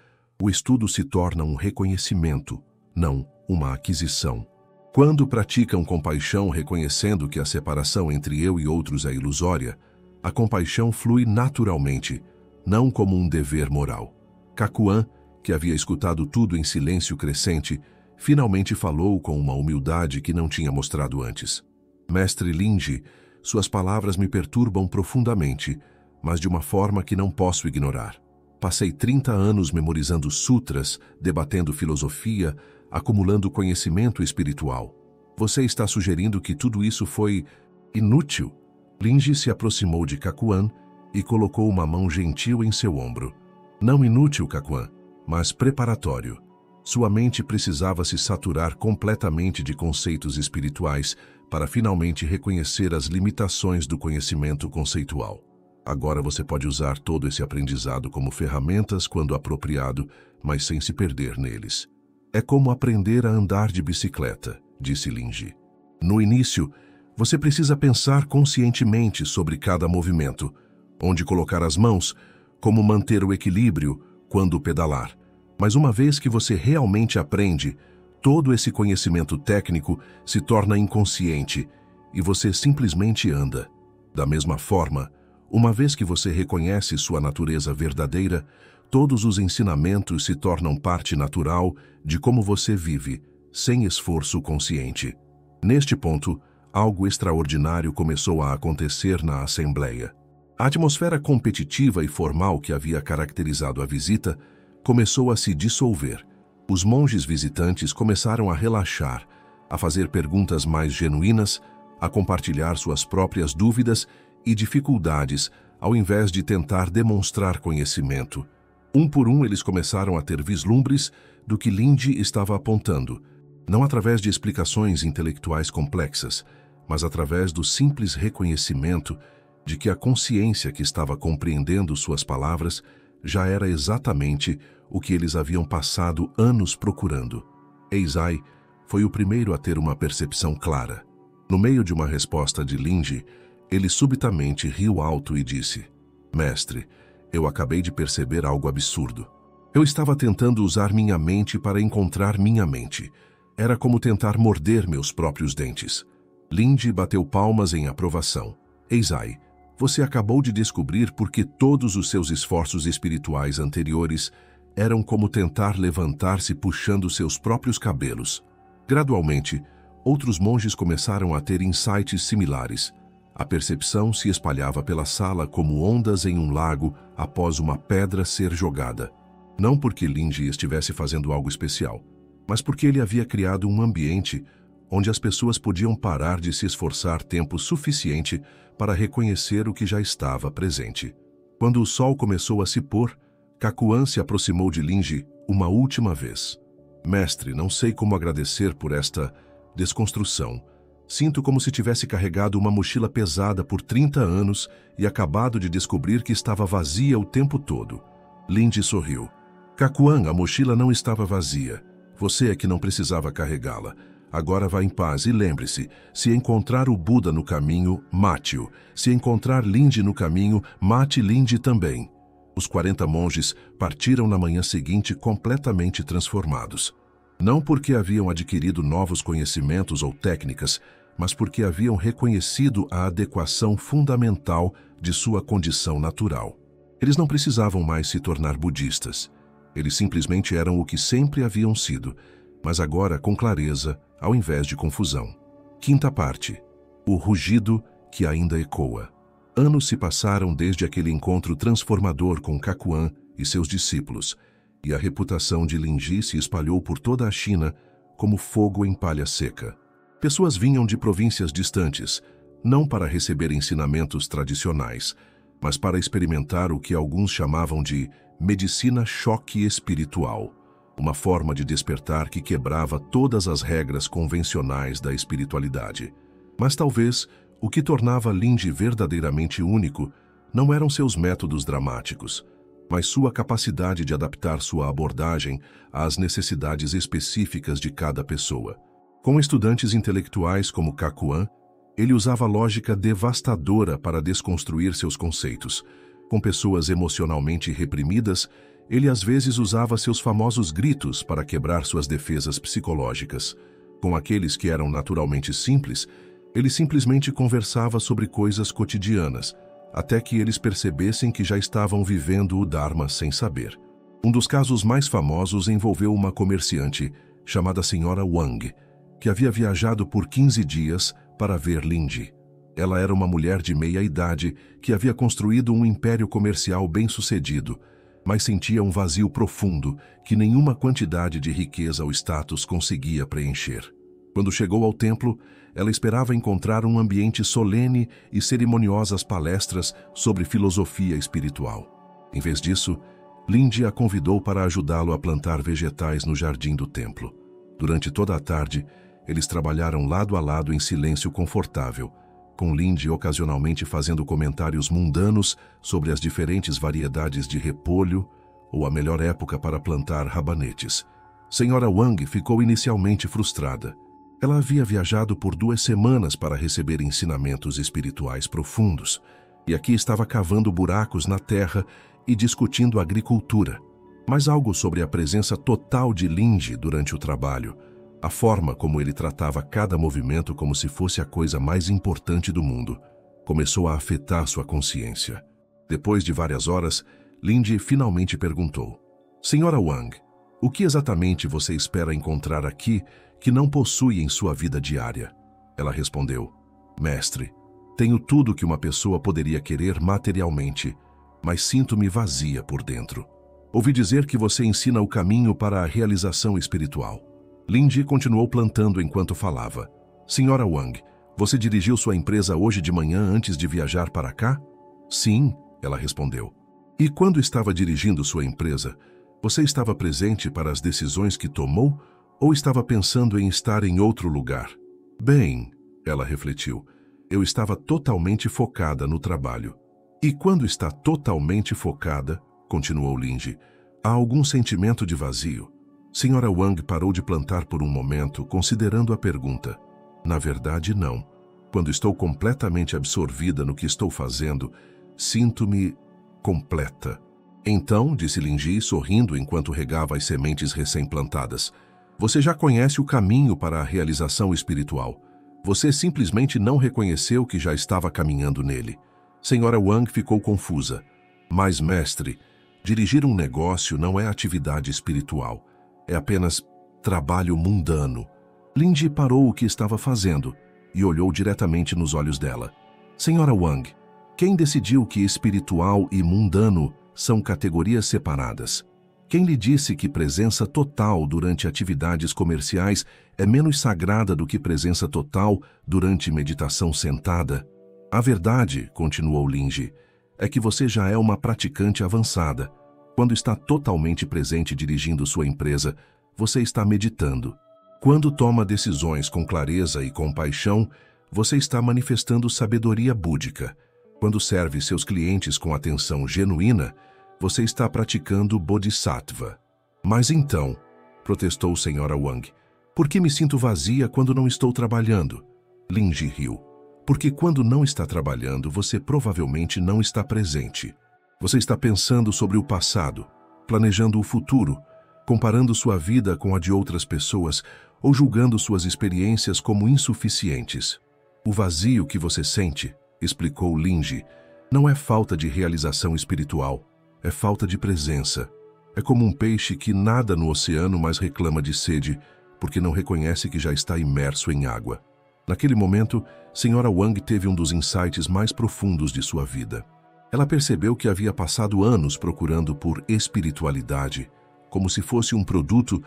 o estudo se torna um reconhecimento, não uma aquisição. Quando praticam compaixão reconhecendo que a separação entre eu e outros é ilusória, a compaixão flui naturalmente, não como um dever moral. Kakuan, que havia escutado tudo em silêncio crescente, finalmente falou com uma humildade que não tinha mostrado antes. Mestre Linji, suas palavras me perturbam profundamente, mas de uma forma que não posso ignorar. Passei 30 anos memorizando sutras, debatendo filosofia, acumulando conhecimento espiritual. Você está sugerindo que tudo isso foi inútil? Linji se aproximou de Kakuan e colocou uma mão gentil em seu ombro. Não inútil, Kakuan, mas preparatório. Sua mente precisava se saturar completamente de conceitos espirituais para finalmente reconhecer as limitações do conhecimento conceitual. Agora você pode usar todo esse aprendizado como ferramentas quando apropriado, mas sem se perder neles. É como aprender a andar de bicicleta, disse Linji. No início, você precisa pensar conscientemente sobre cada movimento, onde colocar as mãos, como manter o equilíbrio quando pedalar. Mas uma vez que você realmente aprende, todo esse conhecimento técnico se torna inconsciente e você simplesmente anda. Da mesma forma, uma vez que você reconhece sua natureza verdadeira, todos os ensinamentos se tornam parte natural de como você vive, sem esforço consciente. Neste ponto, algo extraordinário começou a acontecer na Assembleia. A atmosfera competitiva e formal que havia caracterizado a visita começou a se dissolver. Os monges visitantes começaram a relaxar, a fazer perguntas mais genuínas, a compartilhar suas próprias dúvidas e dificuldades, ao invés de tentar demonstrar conhecimento. Um por um, eles começaram a ter vislumbres do que Lindy estava apontando, não através de explicações intelectuais complexas, mas através do simples reconhecimento de que a consciência que estava compreendendo suas palavras já era exatamente o que eles haviam passado anos procurando. Eisai foi o primeiro a ter uma percepção clara. No meio de uma resposta de Lindy, ele subitamente riu alto e disse: "Mestre, eu acabei de perceber algo absurdo. Eu estava tentando usar minha mente para encontrar minha mente. Era como tentar morder meus próprios dentes." Lindy bateu palmas em aprovação. "Eisai, você acabou de descobrir porque todos os seus esforços espirituais anteriores eram como tentar levantar-se puxando seus próprios cabelos." Gradualmente, outros monges começaram a ter insights similares. A percepção se espalhava pela sala como ondas em um lago após uma pedra ser jogada. Não porque Lindy estivesse fazendo algo especial, mas porque ele havia criado um ambiente onde as pessoas podiam parar de se esforçar tempo suficiente para reconhecer o que já estava presente. Quando o sol começou a se pôr, Kakuan se aproximou de Lindy uma última vez. "Mestre, não sei como agradecer por esta desconstrução. Sinto como se tivesse carregado uma mochila pesada por 30 anos e acabado de descobrir que estava vazia o tempo todo." Lindy sorriu. "Kakuan, a mochila não estava vazia. Você é que não precisava carregá-la. Agora vá em paz e lembre-se, se encontrar o Buda no caminho, mate-o. Se encontrar Lindy no caminho, mate Lindy também." Os 40 monges partiram na manhã seguinte completamente transformados. Não porque haviam adquirido novos conhecimentos ou técnicas, mas porque haviam reconhecido a adequação fundamental de sua condição natural. Eles não precisavam mais se tornar budistas. Eles simplesmente eram o que sempre haviam sido, mas agora com clareza, ao invés de confusão. Quinta parte. O rugido que ainda ecoa. Anos se passaram desde aquele encontro transformador com Kakuan e seus discípulos, e a reputação de Lindy se espalhou por toda a China como fogo em palha seca. Pessoas vinham de províncias distantes, não para receber ensinamentos tradicionais, mas para experimentar o que alguns chamavam de medicina choque espiritual, uma forma de despertar que quebrava todas as regras convencionais da espiritualidade. Mas talvez o que tornava Lindy verdadeiramente único não eram seus métodos dramáticos, mas sua capacidade de adaptar sua abordagem às necessidades específicas de cada pessoa. Com estudantes intelectuais como Kakuan, ele usava lógica devastadora para desconstruir seus conceitos. Com pessoas emocionalmente reprimidas, ele às vezes usava seus famosos gritos para quebrar suas defesas psicológicas. Com aqueles que eram naturalmente simples, ele simplesmente conversava sobre coisas cotidianas, até que eles percebessem que já estavam vivendo o Dharma sem saber. Um dos casos mais famosos envolveu uma comerciante chamada Sra. Wang, que havia viajado por 15 dias para ver Lindy. Ela era uma mulher de meia-idade que havia construído um império comercial bem-sucedido, mas sentia um vazio profundo que nenhuma quantidade de riqueza ou status conseguia preencher. Quando chegou ao templo, ela esperava encontrar um ambiente solene e cerimoniosas palestras sobre filosofia espiritual. Em vez disso, Lindy a convidou para ajudá-lo a plantar vegetais no jardim do templo. Durante toda a tarde, eles trabalharam lado a lado em silêncio confortável, com Lindy ocasionalmente fazendo comentários mundanos sobre as diferentes variedades de repolho ou a melhor época para plantar rabanetes. Sra. Wang ficou inicialmente frustrada. Ela havia viajado por 2 semanas para receber ensinamentos espirituais profundos, e aqui estava cavando buracos na terra e discutindo agricultura. Mas algo sobre a presença total de Lindy durante o trabalho, a forma como ele tratava cada movimento como se fosse a coisa mais importante do mundo, começou a afetar sua consciência. Depois de várias horas, Lindy finalmente perguntou: "Sra. Wang, o que exatamente você espera encontrar aqui que não possui em sua vida diária?" Ela respondeu: "Mestre, tenho tudo que uma pessoa poderia querer materialmente, mas sinto-me vazia por dentro." Ouvi dizer que você ensina o caminho para a realização espiritual. Lindy continuou plantando enquanto falava. Senhora Wang, você dirigiu sua empresa hoje de manhã antes de viajar para cá? Sim, ela respondeu. E quando estava dirigindo sua empresa, você estava presente para as decisões que tomou ou estava pensando em estar em outro lugar? Bem, ela refletiu, eu estava totalmente focada no trabalho. E quando está totalmente focada, continuou Lindy, há algum sentimento de vazio? Senhora Wang parou de plantar por um momento, considerando a pergunta. Na verdade, não. Quando estou completamente absorvida no que estou fazendo, sinto-me completa. Então, disse Lindy, sorrindo enquanto regava as sementes recém-plantadas, você já conhece o caminho para a realização espiritual. Você simplesmente não reconheceu que já estava caminhando nele. Senhora Wang ficou confusa. Mas, mestre, dirigir um negócio não é atividade espiritual. É apenas trabalho mundano. Lindy parou o que estava fazendo e olhou diretamente nos olhos dela. Senhora Wang, quem decidiu que espiritual e mundano são categorias separadas? Quem lhe disse que presença total durante atividades comerciais é menos sagrada do que presença total durante meditação sentada? A verdade, continuou Lindy, é que você já é uma praticante avançada. Quando está totalmente presente dirigindo sua empresa, você está meditando. Quando toma decisões com clareza e compaixão, você está manifestando sabedoria búdica. Quando serve seus clientes com atenção genuína, você está praticando Bodhisattva. Mas então, protestou Senhora Wang, por que me sinto vazia quando não estou trabalhando? Lindy riu. Porque quando não está trabalhando, você provavelmente não está presente. Você está pensando sobre o passado, planejando o futuro, comparando sua vida com a de outras pessoas ou julgando suas experiências como insuficientes. O vazio que você sente, explicou Lindy, não é falta de realização espiritual, é falta de presença. É como um peixe que nada no oceano, mas reclama de sede, porque não reconhece que já está imerso em água. Naquele momento, Senhora Wang teve um dos insights mais profundos de sua vida. Ela percebeu que havia passado anos procurando por espiritualidade, como se fosse um produto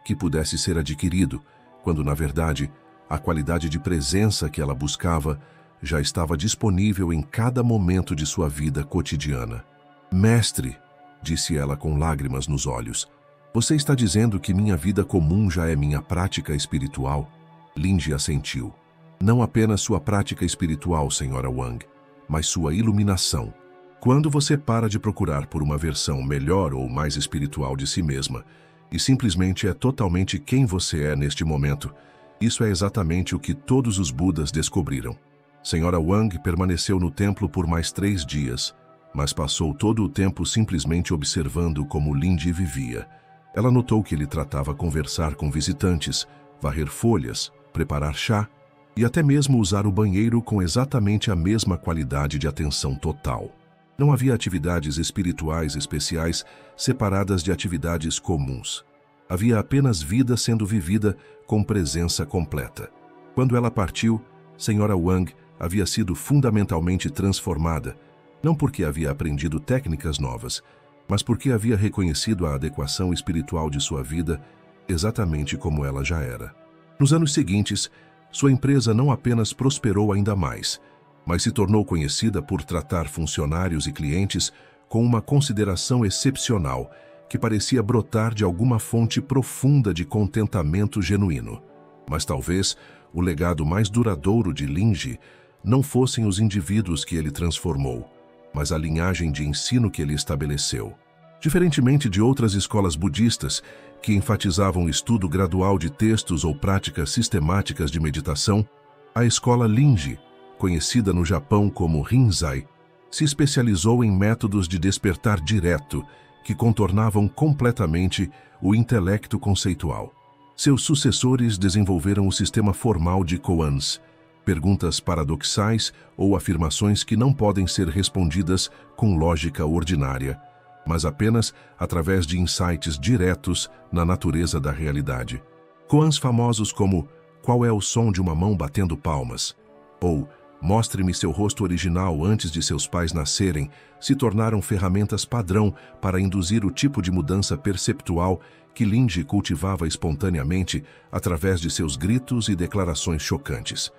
que pudesse ser adquirido, quando, na verdade, a qualidade de presença que ela buscava já estava disponível em cada momento de sua vida cotidiana. Mestre, disse ela com lágrimas nos olhos, você está dizendo que minha vida comum já é minha prática espiritual? Lindy assentiu. Não apenas sua prática espiritual, Senhora Wang, mas sua iluminação. Quando você para de procurar por uma versão melhor ou mais espiritual de si mesma e simplesmente é totalmente quem você é neste momento, isso é exatamente o que todos os Budas descobriram. Senhora Wang permaneceu no templo por mais 3 dias, mas passou todo o tempo simplesmente observando como Lindy vivia. Ela notou que ele tratava conversar com visitantes, varrer folhas, preparar chá e até mesmo usar o banheiro com exatamente a mesma qualidade de atenção total. Não havia atividades espirituais especiais separadas de atividades comuns. Havia apenas vida sendo vivida com presença completa. Quando ela partiu, Senhora Wang havia sido fundamentalmente transformada, não porque havia aprendido técnicas novas, mas porque havia reconhecido a adequação espiritual de sua vida exatamente como ela já era. Nos anos seguintes, sua empresa não apenas prosperou ainda mais, mas se tornou conhecida por tratar funcionários e clientes com uma consideração excepcional que parecia brotar de alguma fonte profunda de contentamento genuíno. Mas talvez o legado mais duradouro de Lindy não fossem os indivíduos que ele transformou, mas a linhagem de ensino que ele estabeleceu. Diferentemente de outras escolas budistas, que enfatizavam o estudo gradual de textos ou práticas sistemáticas de meditação, a escola Lindy, conhecida no Japão como Rinzai, se especializou em métodos de despertar direto que contornavam completamente o intelecto conceitual. Seus sucessores desenvolveram o sistema formal de koans, perguntas paradoxais ou afirmações que não podem ser respondidas com lógica ordinária, mas apenas através de insights diretos na natureza da realidade. Koans famosos como "Qual é o som de uma mão batendo palmas?" ou Mostre-me seu rosto original antes de seus pais nascerem se tornaram ferramentas padrão para induzir o tipo de mudança perceptual que Lindy cultivava espontaneamente através de seus gritos e declarações chocantes.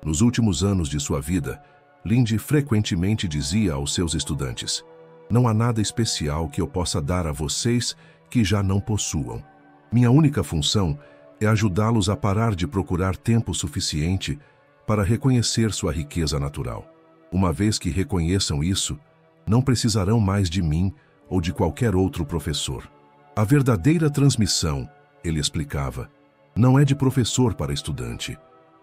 Nos últimos anos de sua vida, Lindy frequentemente dizia aos seus estudantes: "Não há nada especial que eu possa dar a vocês que já não possuam. Minha única função é ajudá-los a parar de procurar tempo suficiente para reconhecer sua riqueza natural. Uma vez que reconheçam isso, não precisarão mais de mim ou de qualquer outro professor. A verdadeira transmissão", ele explicava, "não é de professor para estudante,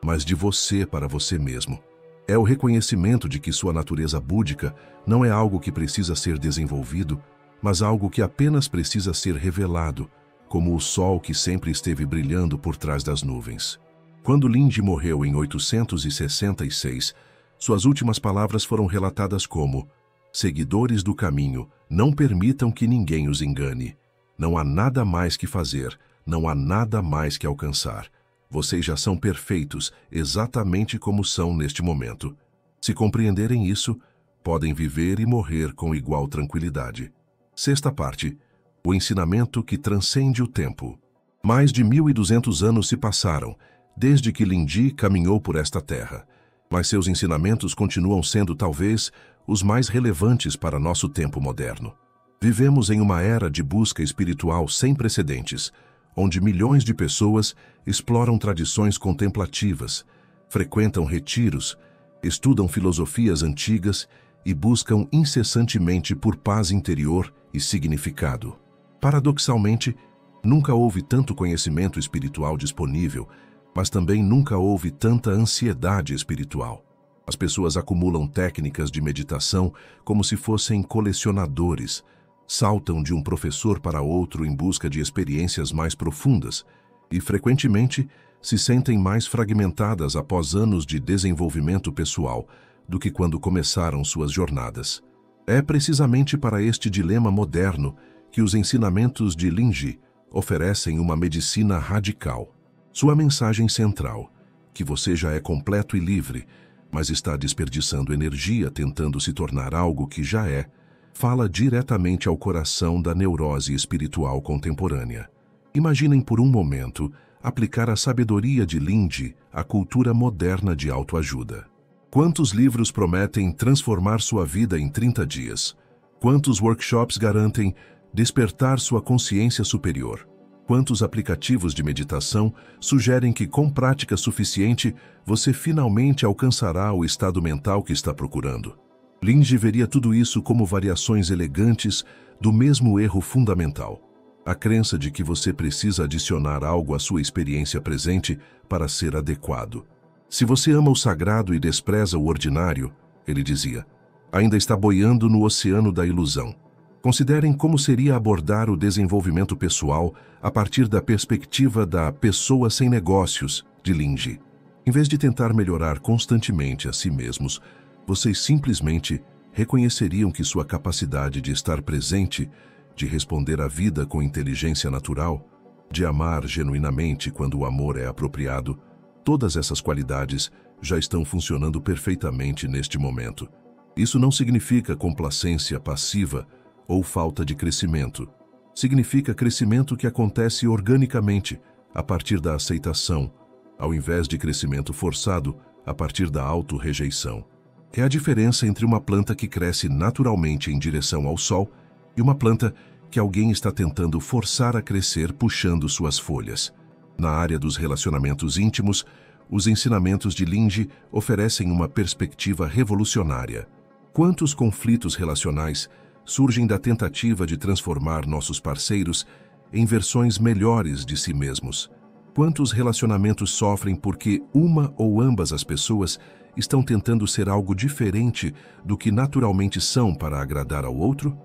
mas de você para você mesmo. É o reconhecimento de que sua natureza búdica não é algo que precisa ser desenvolvido, mas algo que apenas precisa ser revelado, como o sol que sempre esteve brilhando por trás das nuvens." Quando Lindy morreu em 866, suas últimas palavras foram relatadas como: "Seguidores do caminho, não permitam que ninguém os engane. Não há nada mais que fazer, não há nada mais que alcançar. Vocês já são perfeitos, exatamente como são neste momento. Se compreenderem isso, podem viver e morrer com igual tranquilidade." Sexta parte: o ensinamento que transcende o tempo. Mais de 1.200 anos se passaram desde que Lindy caminhou por esta terra, mas seus ensinamentos continuam sendo talvez os mais relevantes para nosso tempo moderno. Vivemos em uma era de busca espiritual sem precedentes, onde milhões de pessoas exploram tradições contemplativas, frequentam retiros, estudam filosofias antigas e buscam incessantemente por paz interior e significado. Paradoxalmente, nunca houve tanto conhecimento espiritual disponível, mas também nunca houve tanta ansiedade espiritual. As pessoas acumulam técnicas de meditação como se fossem colecionadores, saltam de um professor para outro em busca de experiências mais profundas e, frequentemente, se sentem mais fragmentadas após anos de desenvolvimento pessoal do que quando começaram suas jornadas. É precisamente para este dilema moderno que os ensinamentos de Lindy oferecem uma medicina radical. Sua mensagem central, que você já é completo e livre, mas está desperdiçando energia tentando se tornar algo que já é, fala diretamente ao coração da neurose espiritual contemporânea. Imaginem por um momento aplicar a sabedoria de Lindy à cultura moderna de autoajuda. Quantos livros prometem transformar sua vida em 30 dias? Quantos workshops garantem despertar sua consciência superior? Quantos aplicativos de meditação sugerem que, com prática suficiente, você finalmente alcançará o estado mental que está procurando? Lindy veria tudo isso como variações elegantes do mesmo erro fundamental: a crença de que você precisa adicionar algo à sua experiência presente para ser adequado. Se você ama o sagrado e despreza o ordinário, ele dizia, ainda está boiando no oceano da ilusão. Considerem como seria abordar o desenvolvimento pessoal a partir da perspectiva da pessoa sem negócios de Lindy. Em vez de tentar melhorar constantemente a si mesmos, vocês simplesmente reconheceriam que sua capacidade de estar presente, de responder à vida com inteligência natural, de amar genuinamente quando o amor é apropriado, todas essas qualidades já estão funcionando perfeitamente neste momento. Isso não significa complacência passiva ou falta de crescimento. Significa crescimento que acontece organicamente, a partir da aceitação, ao invés de crescimento forçado, a partir da auto-rejeição. É a diferença entre uma planta que cresce naturalmente em direção ao sol e uma planta que alguém está tentando forçar a crescer puxando suas folhas. Na área dos relacionamentos íntimos, os ensinamentos de Lindy oferecem uma perspectiva revolucionária. Quantos conflitos relacionais surgem da tentativa de transformar nossos parceiros em versões melhores de si mesmos? Quantos relacionamentos sofrem porque uma ou ambas as pessoas estão tentando ser algo diferente do que naturalmente são para agradar ao outro?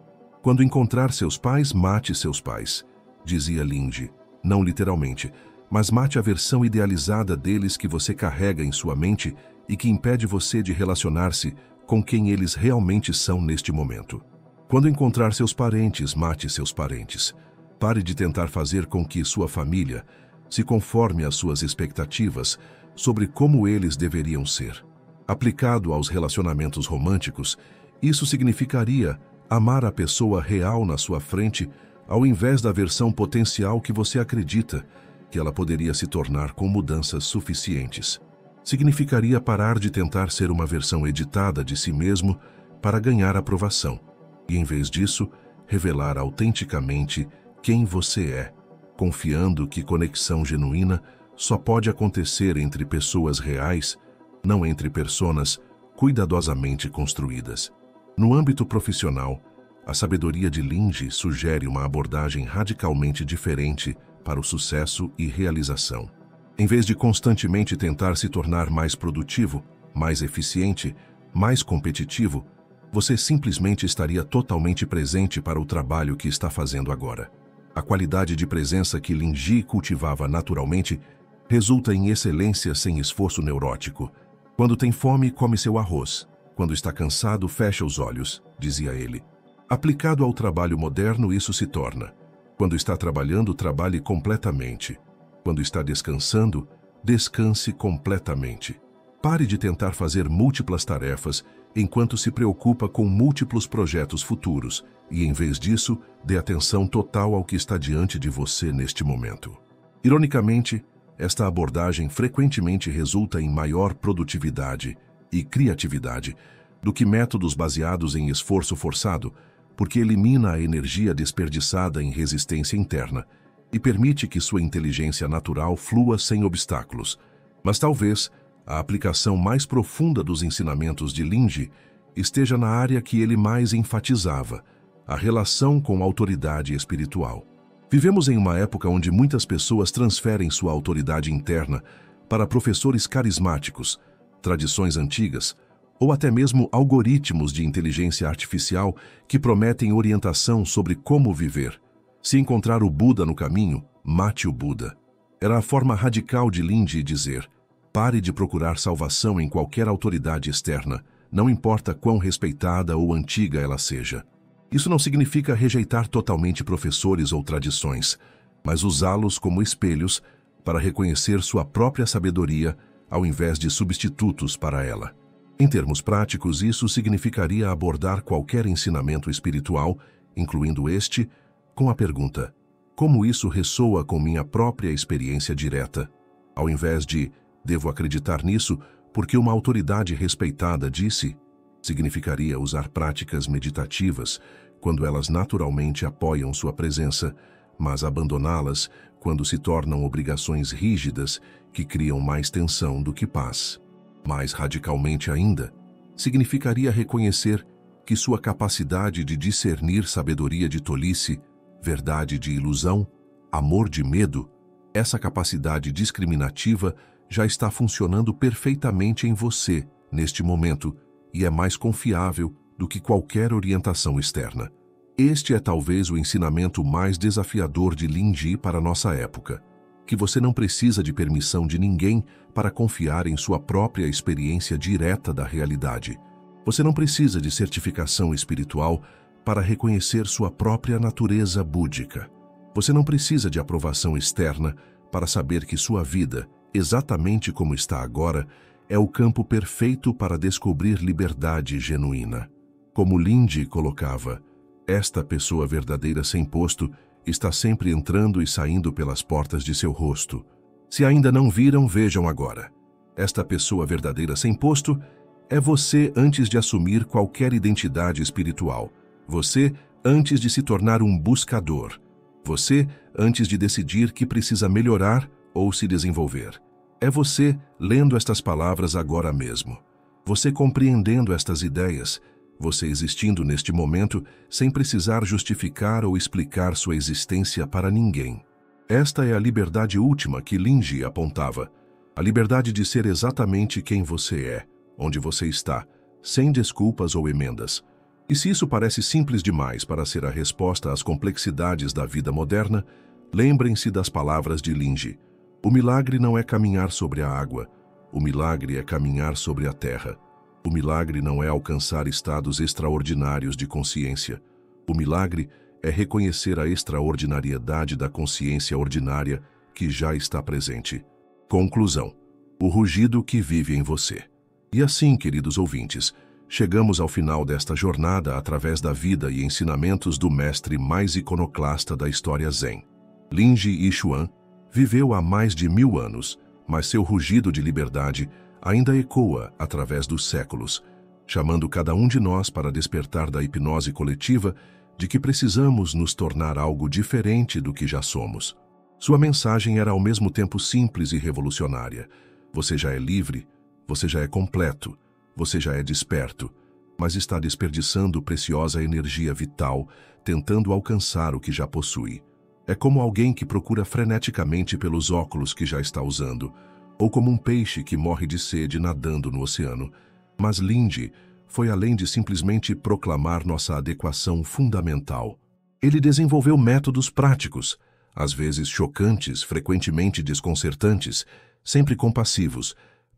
Quando encontrar seus pais, mate seus pais, dizia Lindy. Não literalmente, mas mate a versão idealizada deles que você carrega em sua mente e que impede você de relacionar-se com quem eles realmente são neste momento. Quando encontrar seus parentes, mate seus parentes. Pare de tentar fazer com que sua família se conforme às suas expectativas sobre como eles deveriam ser. Aplicado aos relacionamentos românticos, isso significaria amar a pessoa real na sua frente ao invés da versão potencial que você acredita que ela poderia se tornar com mudanças suficientes. Significaria parar de tentar ser uma versão editada de si mesmo para ganhar aprovação e, em vez disso, revelar autenticamente quem você é, confiando que conexão genuína só pode acontecer entre pessoas reais, não entre personas cuidadosamente construídas. No âmbito profissional, a sabedoria de Linge sugere uma abordagem radicalmente diferente para o sucesso e realização. Em vez de constantemente tentar se tornar mais produtivo, mais eficiente, mais competitivo, você simplesmente estaria totalmente presente para o trabalho que está fazendo agora. A qualidade de presença que Linge cultivava naturalmente resulta em excelência sem esforço neurótico. Quando tem fome, come seu arroz. Quando está cansado, fecha os olhos, dizia ele. Aplicado ao trabalho moderno, isso se torna: quando está trabalhando, trabalhe completamente. Quando está descansando, descanse completamente. Pare de tentar fazer múltiplas tarefas enquanto se preocupa com múltiplos projetos futuros e, em vez disso, dê atenção total ao que está diante de você neste momento. Ironicamente, esta abordagem frequentemente resulta em maior produtividade e criatividade do que métodos baseados em esforço forçado, porque elimina a energia desperdiçada em resistência interna e permite que sua inteligência natural flua sem obstáculos. Mas talvez a aplicação mais profunda dos ensinamentos de Linge esteja na área que ele mais enfatizava: a relação com a autoridade espiritual. Vivemos em uma época onde muitas pessoas transferem sua autoridade interna para professores carismáticos, tradições antigas, ou até mesmo algoritmos de inteligência artificial que prometem orientação sobre como viver. Se encontrar o Buda no caminho, mate o Buda. Era a forma radical de Linge dizer: pare de procurar salvação em qualquer autoridade externa, não importa quão respeitada ou antiga ela seja. Isso não significa rejeitar totalmente professores ou tradições, mas usá-los como espelhos para reconhecer sua própria sabedoria ao invés de substitutos para ela. Em termos práticos, isso significaria abordar qualquer ensinamento espiritual, incluindo este, com a pergunta: como isso ressoa com minha própria experiência direta? Ao invés de devo acreditar nisso porque uma autoridade respeitada disse, significaria usar práticas meditativas quando elas naturalmente apoiam sua presença, mas abandoná-las quando se tornam obrigações rígidas que criam mais tensão do que paz. Mais radicalmente ainda, significaria reconhecer que sua capacidade de discernir sabedoria de tolice, verdade de ilusão, amor de medo, essa capacidade discriminativa já está funcionando perfeitamente em você, neste momento, e é mais confiável do que qualquer orientação externa. Este é talvez o ensinamento mais desafiador de Linge para nossa época, que você não precisa de permissão de ninguém para confiar em sua própria experiência direta da realidade. Você não precisa de certificação espiritual para reconhecer sua própria natureza búdica. Você não precisa de aprovação externa para saber que sua vida, exatamente como está agora, é o campo perfeito para descobrir liberdade genuína. Como Linge colocava, esta pessoa verdadeira sem posto está sempre entrando e saindo pelas portas de seu rosto. Se ainda não viram, vejam agora. Esta pessoa verdadeira sem posto é você antes de assumir qualquer identidade espiritual. Você antes de se tornar um buscador. Você antes de decidir que precisa melhorar ou se desenvolver. É você lendo estas palavras agora mesmo. Você compreendendo estas ideias. Você existindo neste momento sem precisar justificar ou explicar sua existência para ninguém. Esta é a liberdade última que Linge apontava. A liberdade de ser exatamente quem você é, onde você está, sem desculpas ou emendas. E se isso parece simples demais para ser a resposta às complexidades da vida moderna, lembrem-se das palavras de Linge. O milagre não é caminhar sobre a água. O milagre é caminhar sobre a terra. O milagre não é alcançar estados extraordinários de consciência. O milagre é reconhecer a extraordinariedade da consciência ordinária que já está presente. Conclusão: o rugido que vive em você. E assim, queridos ouvintes, chegamos ao final desta jornada através da vida e ensinamentos do mestre mais iconoclasta da história Zen. Lin Yixuan viveu há mais de 1000 anos, mas seu rugido de liberdade ainda ecoa através dos séculos, chamando cada um de nós para despertar da hipnose coletiva de que precisamos nos tornar algo diferente do que já somos. Sua mensagem era ao mesmo tempo simples e revolucionária. Você já é livre, você já é completo, você já é desperto, mas está desperdiçando preciosa energia vital, tentando alcançar o que já possui. É como alguém que procura freneticamente pelos óculos que já está usando, ou como um peixe que morre de sede nadando no oceano. Mas Lin foi além de simplesmente proclamar nossa adequação fundamental. Ele desenvolveu métodos práticos, às vezes chocantes, frequentemente desconcertantes, sempre compassivos,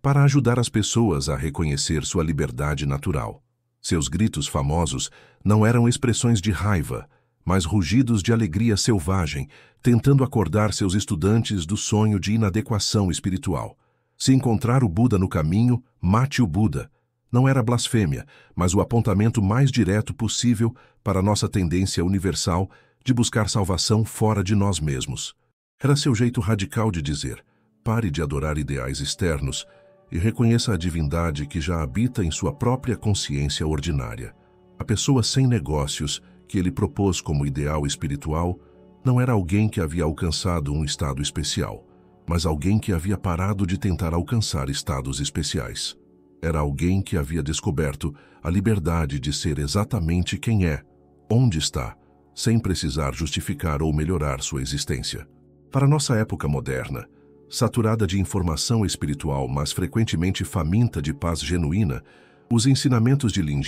para ajudar as pessoas a reconhecer sua liberdade natural. Seus gritos famosos não eram expressões de raiva, mas rugidos de alegria selvagem, tentando acordar seus estudantes do sonho de inadequação espiritual. Se encontrar o Buda no caminho, mate o Buda. Não era blasfêmia, mas o apontamento mais direto possível para nossa tendência universal de buscar salvação fora de nós mesmos. Era seu jeito radical de dizer: pare de adorar ideais externos e reconheça a divindade que já habita em sua própria consciência ordinária. A pessoa sem negócios que ele propôs como ideal espiritual não era alguém que havia alcançado um estado especial, mas alguém que havia parado de tentar alcançar estados especiais. Era alguém que havia descoberto a liberdade de ser exatamente quem é, onde está, sem precisar justificar ou melhorar sua existência. Para nossa época moderna, saturada de informação espiritual, mas frequentemente faminta de paz genuína, os ensinamentos de Lin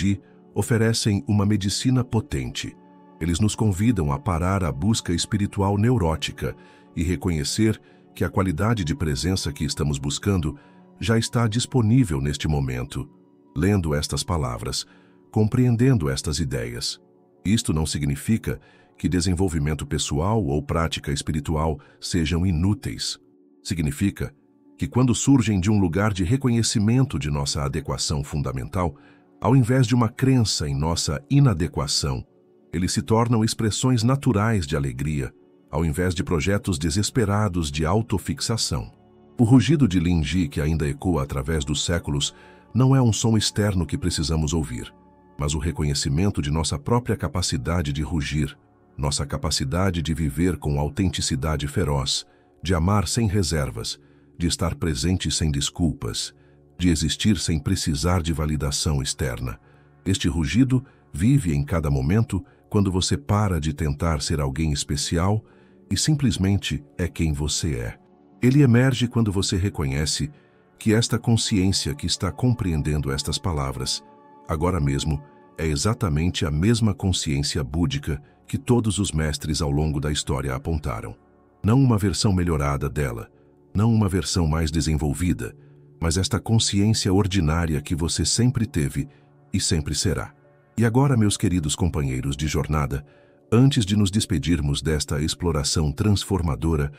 oferecem uma medicina potente. Eles nos convidam a parar a busca espiritual neurótica e reconhecer que a qualidade de presença que estamos buscando já está disponível neste momento, lendo estas palavras, compreendendo estas ideias. Isto não significa que desenvolvimento pessoal ou prática espiritual sejam inúteis. Significa que quando surgem de um lugar de reconhecimento de nossa adequação fundamental, ao invés de uma crença em nossa inadequação, eles se tornam expressões naturais de alegria, ao invés de projetos desesperados de autofixação. O rugido de Lin que ainda ecoa através dos séculos não é um som externo que precisamos ouvir, mas o reconhecimento de nossa própria capacidade de rugir, nossa capacidade de viver com autenticidade feroz, de amar sem reservas, de estar presente sem desculpas, de existir sem precisar de validação externa. Este rugido vive em cada momento quando você para de tentar ser alguém especial e simplesmente é quem você é. Ele emerge quando você reconhece que esta consciência que está compreendendo estas palavras, agora mesmo, é exatamente a mesma consciência búdica que todos os mestres ao longo da história apontaram. Não uma versão melhorada dela, não uma versão mais desenvolvida, mas esta consciência ordinária que você sempre teve e sempre será. E agora, meus queridos companheiros de jornada, antes de nos despedirmos desta exploração transformadora,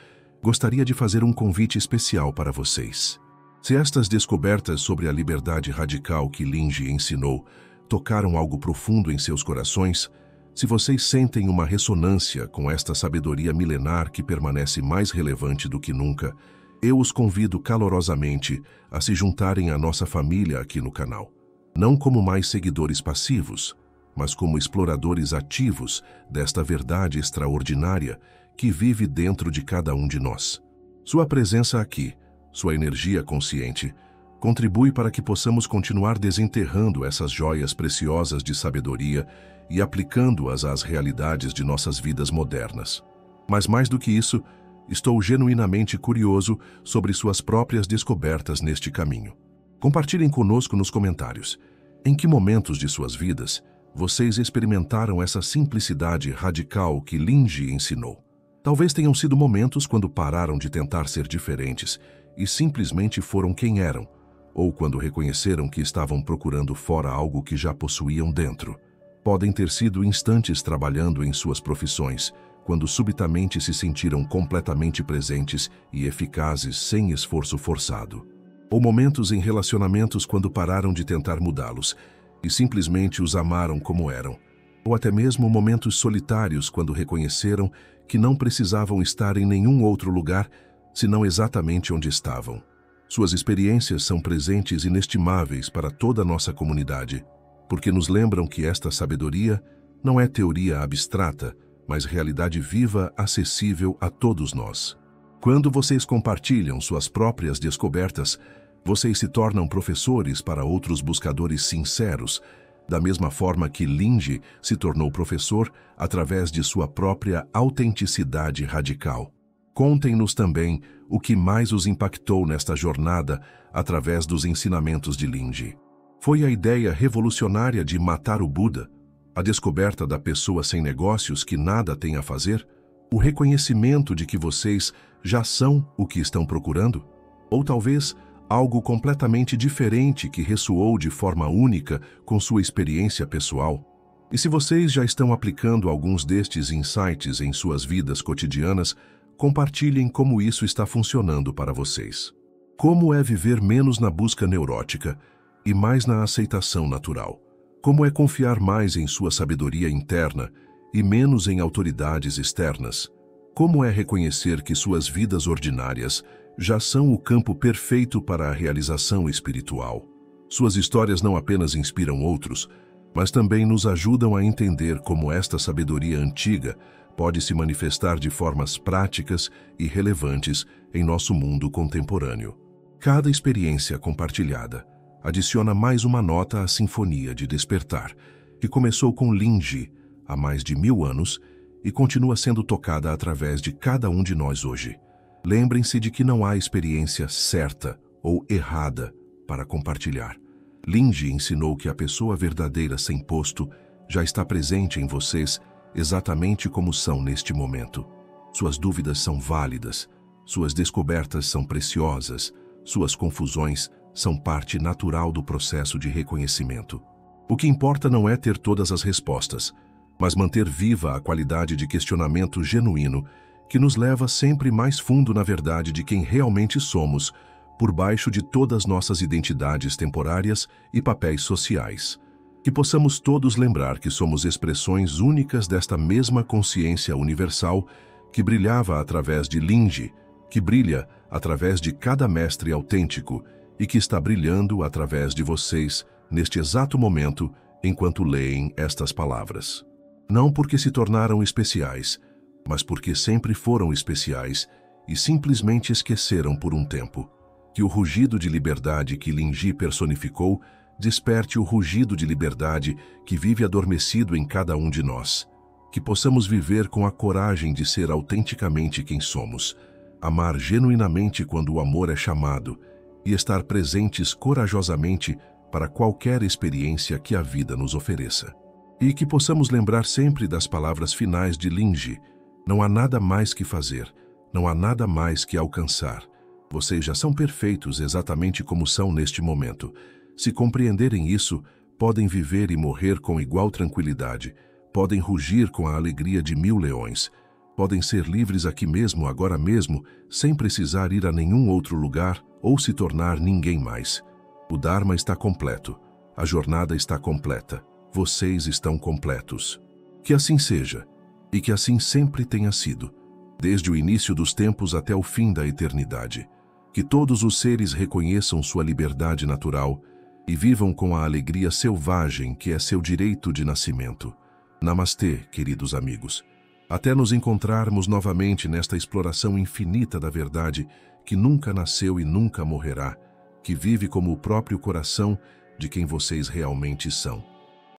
gostaria de fazer um convite especial para vocês. Se estas descobertas sobre a liberdade radical que Lin ensinou tocaram algo profundo em seus corações, se vocês sentem uma ressonância com esta sabedoria milenar que permanece mais relevante do que nunca, eu os convido calorosamente a se juntarem à nossa família aqui no canal. Não como mais seguidores passivos, mas como exploradores ativos desta verdade extraordinária que vive dentro de cada um de nós. Sua presença aqui, sua energia consciente, contribui para que possamos continuar desenterrando essas joias preciosas de sabedoria e aplicando-as às realidades de nossas vidas modernas. Mas mais do que isso, estou genuinamente curioso sobre suas próprias descobertas neste caminho. Compartilhem conosco nos comentários. Em que momentos de suas vidas vocês experimentaram essa simplicidade radical que Lin ensinou? Talvez tenham sido momentos quando pararam de tentar ser diferentes e simplesmente foram quem eram, ou quando reconheceram que estavam procurando fora algo que já possuíam dentro. Podem ter sido instantes trabalhando em suas profissões, quando subitamente se sentiram completamente presentes e eficazes sem esforço forçado. Ou momentos em relacionamentos quando pararam de tentar mudá-los e simplesmente os amaram como eram. Ou até mesmo momentos solitários quando reconheceram que não precisavam estar em nenhum outro lugar senão exatamente onde estavam. Suas experiências são presentes inestimáveis para toda a nossa comunidade, porque nos lembram que esta sabedoria não é teoria abstrata, mas realidade viva, acessível a todos nós. Quando vocês compartilham suas próprias descobertas, vocês se tornam professores para outros buscadores sinceros, da mesma forma que Linji se tornou professor através de sua própria autenticidade radical. Contem-nos também o que mais os impactou nesta jornada através dos ensinamentos de Linji. Foi a ideia revolucionária de matar o Buda, a descoberta da pessoa sem negócios que nada tem a fazer, o reconhecimento de que vocês já são o que estão procurando? Ou talvez algo completamente diferente que ressoou de forma única com sua experiência pessoal? E se vocês já estão aplicando alguns destes insights em suas vidas cotidianas, compartilhem como isso está funcionando para vocês. Como é viver menos na busca neurótica e mais na aceitação natural? Como é confiar mais em sua sabedoria interna e menos em autoridades externas? Como é reconhecer que suas vidas ordinárias já são o campo perfeito para a realização espiritual? Suas histórias não apenas inspiram outros, mas também nos ajudam a entender como esta sabedoria antiga pode se manifestar de formas práticas e relevantes em nosso mundo contemporâneo. Cada experiência compartilhada adiciona mais uma nota à sinfonia de despertar, que começou com Linji há mais de 1000 anos e continua sendo tocada através de cada um de nós hoje. Lembrem-se de que não há experiência certa ou errada para compartilhar. Linji ensinou que a pessoa verdadeira sem posto já está presente em vocês exatamente como são neste momento. Suas dúvidas são válidas, suas descobertas são preciosas, suas confusões são parte natural do processo de reconhecimento. O que importa não é ter todas as respostas, mas manter viva a qualidade de questionamento genuíno que nos leva sempre mais fundo na verdade de quem realmente somos, por baixo de todas nossas identidades temporárias e papéis sociais. Que possamos todos lembrar que somos expressões únicas desta mesma consciência universal que brilhava através de Linji, que brilha através de cada mestre autêntico e que está brilhando através de vocês neste exato momento enquanto leem estas palavras. Não porque se tornaram especiais, mas porque sempre foram especiais e simplesmente esqueceram por um tempo. Que o rugido de liberdade que Linji personificou desperte o rugido de liberdade que vive adormecido em cada um de nós. Que possamos viver com a coragem de ser autenticamente quem somos, amar genuinamente quando o amor é chamado e estar presentes corajosamente para qualquer experiência que a vida nos ofereça. E que possamos lembrar sempre das palavras finais de Linji: não há nada mais que fazer, não há nada mais que alcançar. Vocês já são perfeitos exatamente como são neste momento. Se compreenderem isso, podem viver e morrer com igual tranquilidade, podem rugir com a alegria de 1000 leões, podem ser livres aqui mesmo, agora mesmo, sem precisar ir a nenhum outro lugar ou se tornar ninguém mais. O Dharma está completo, a jornada está completa, vocês estão completos. Que assim seja, e que assim sempre tenha sido, desde o início dos tempos até o fim da eternidade. Que todos os seres reconheçam sua liberdade natural e vivam com a alegria selvagem que é seu direito de nascimento. Namastê, queridos amigos. Até nos encontrarmos novamente nesta exploração infinita da verdade que nunca nasceu e nunca morrerá, que vive como o próprio coração de quem vocês realmente são.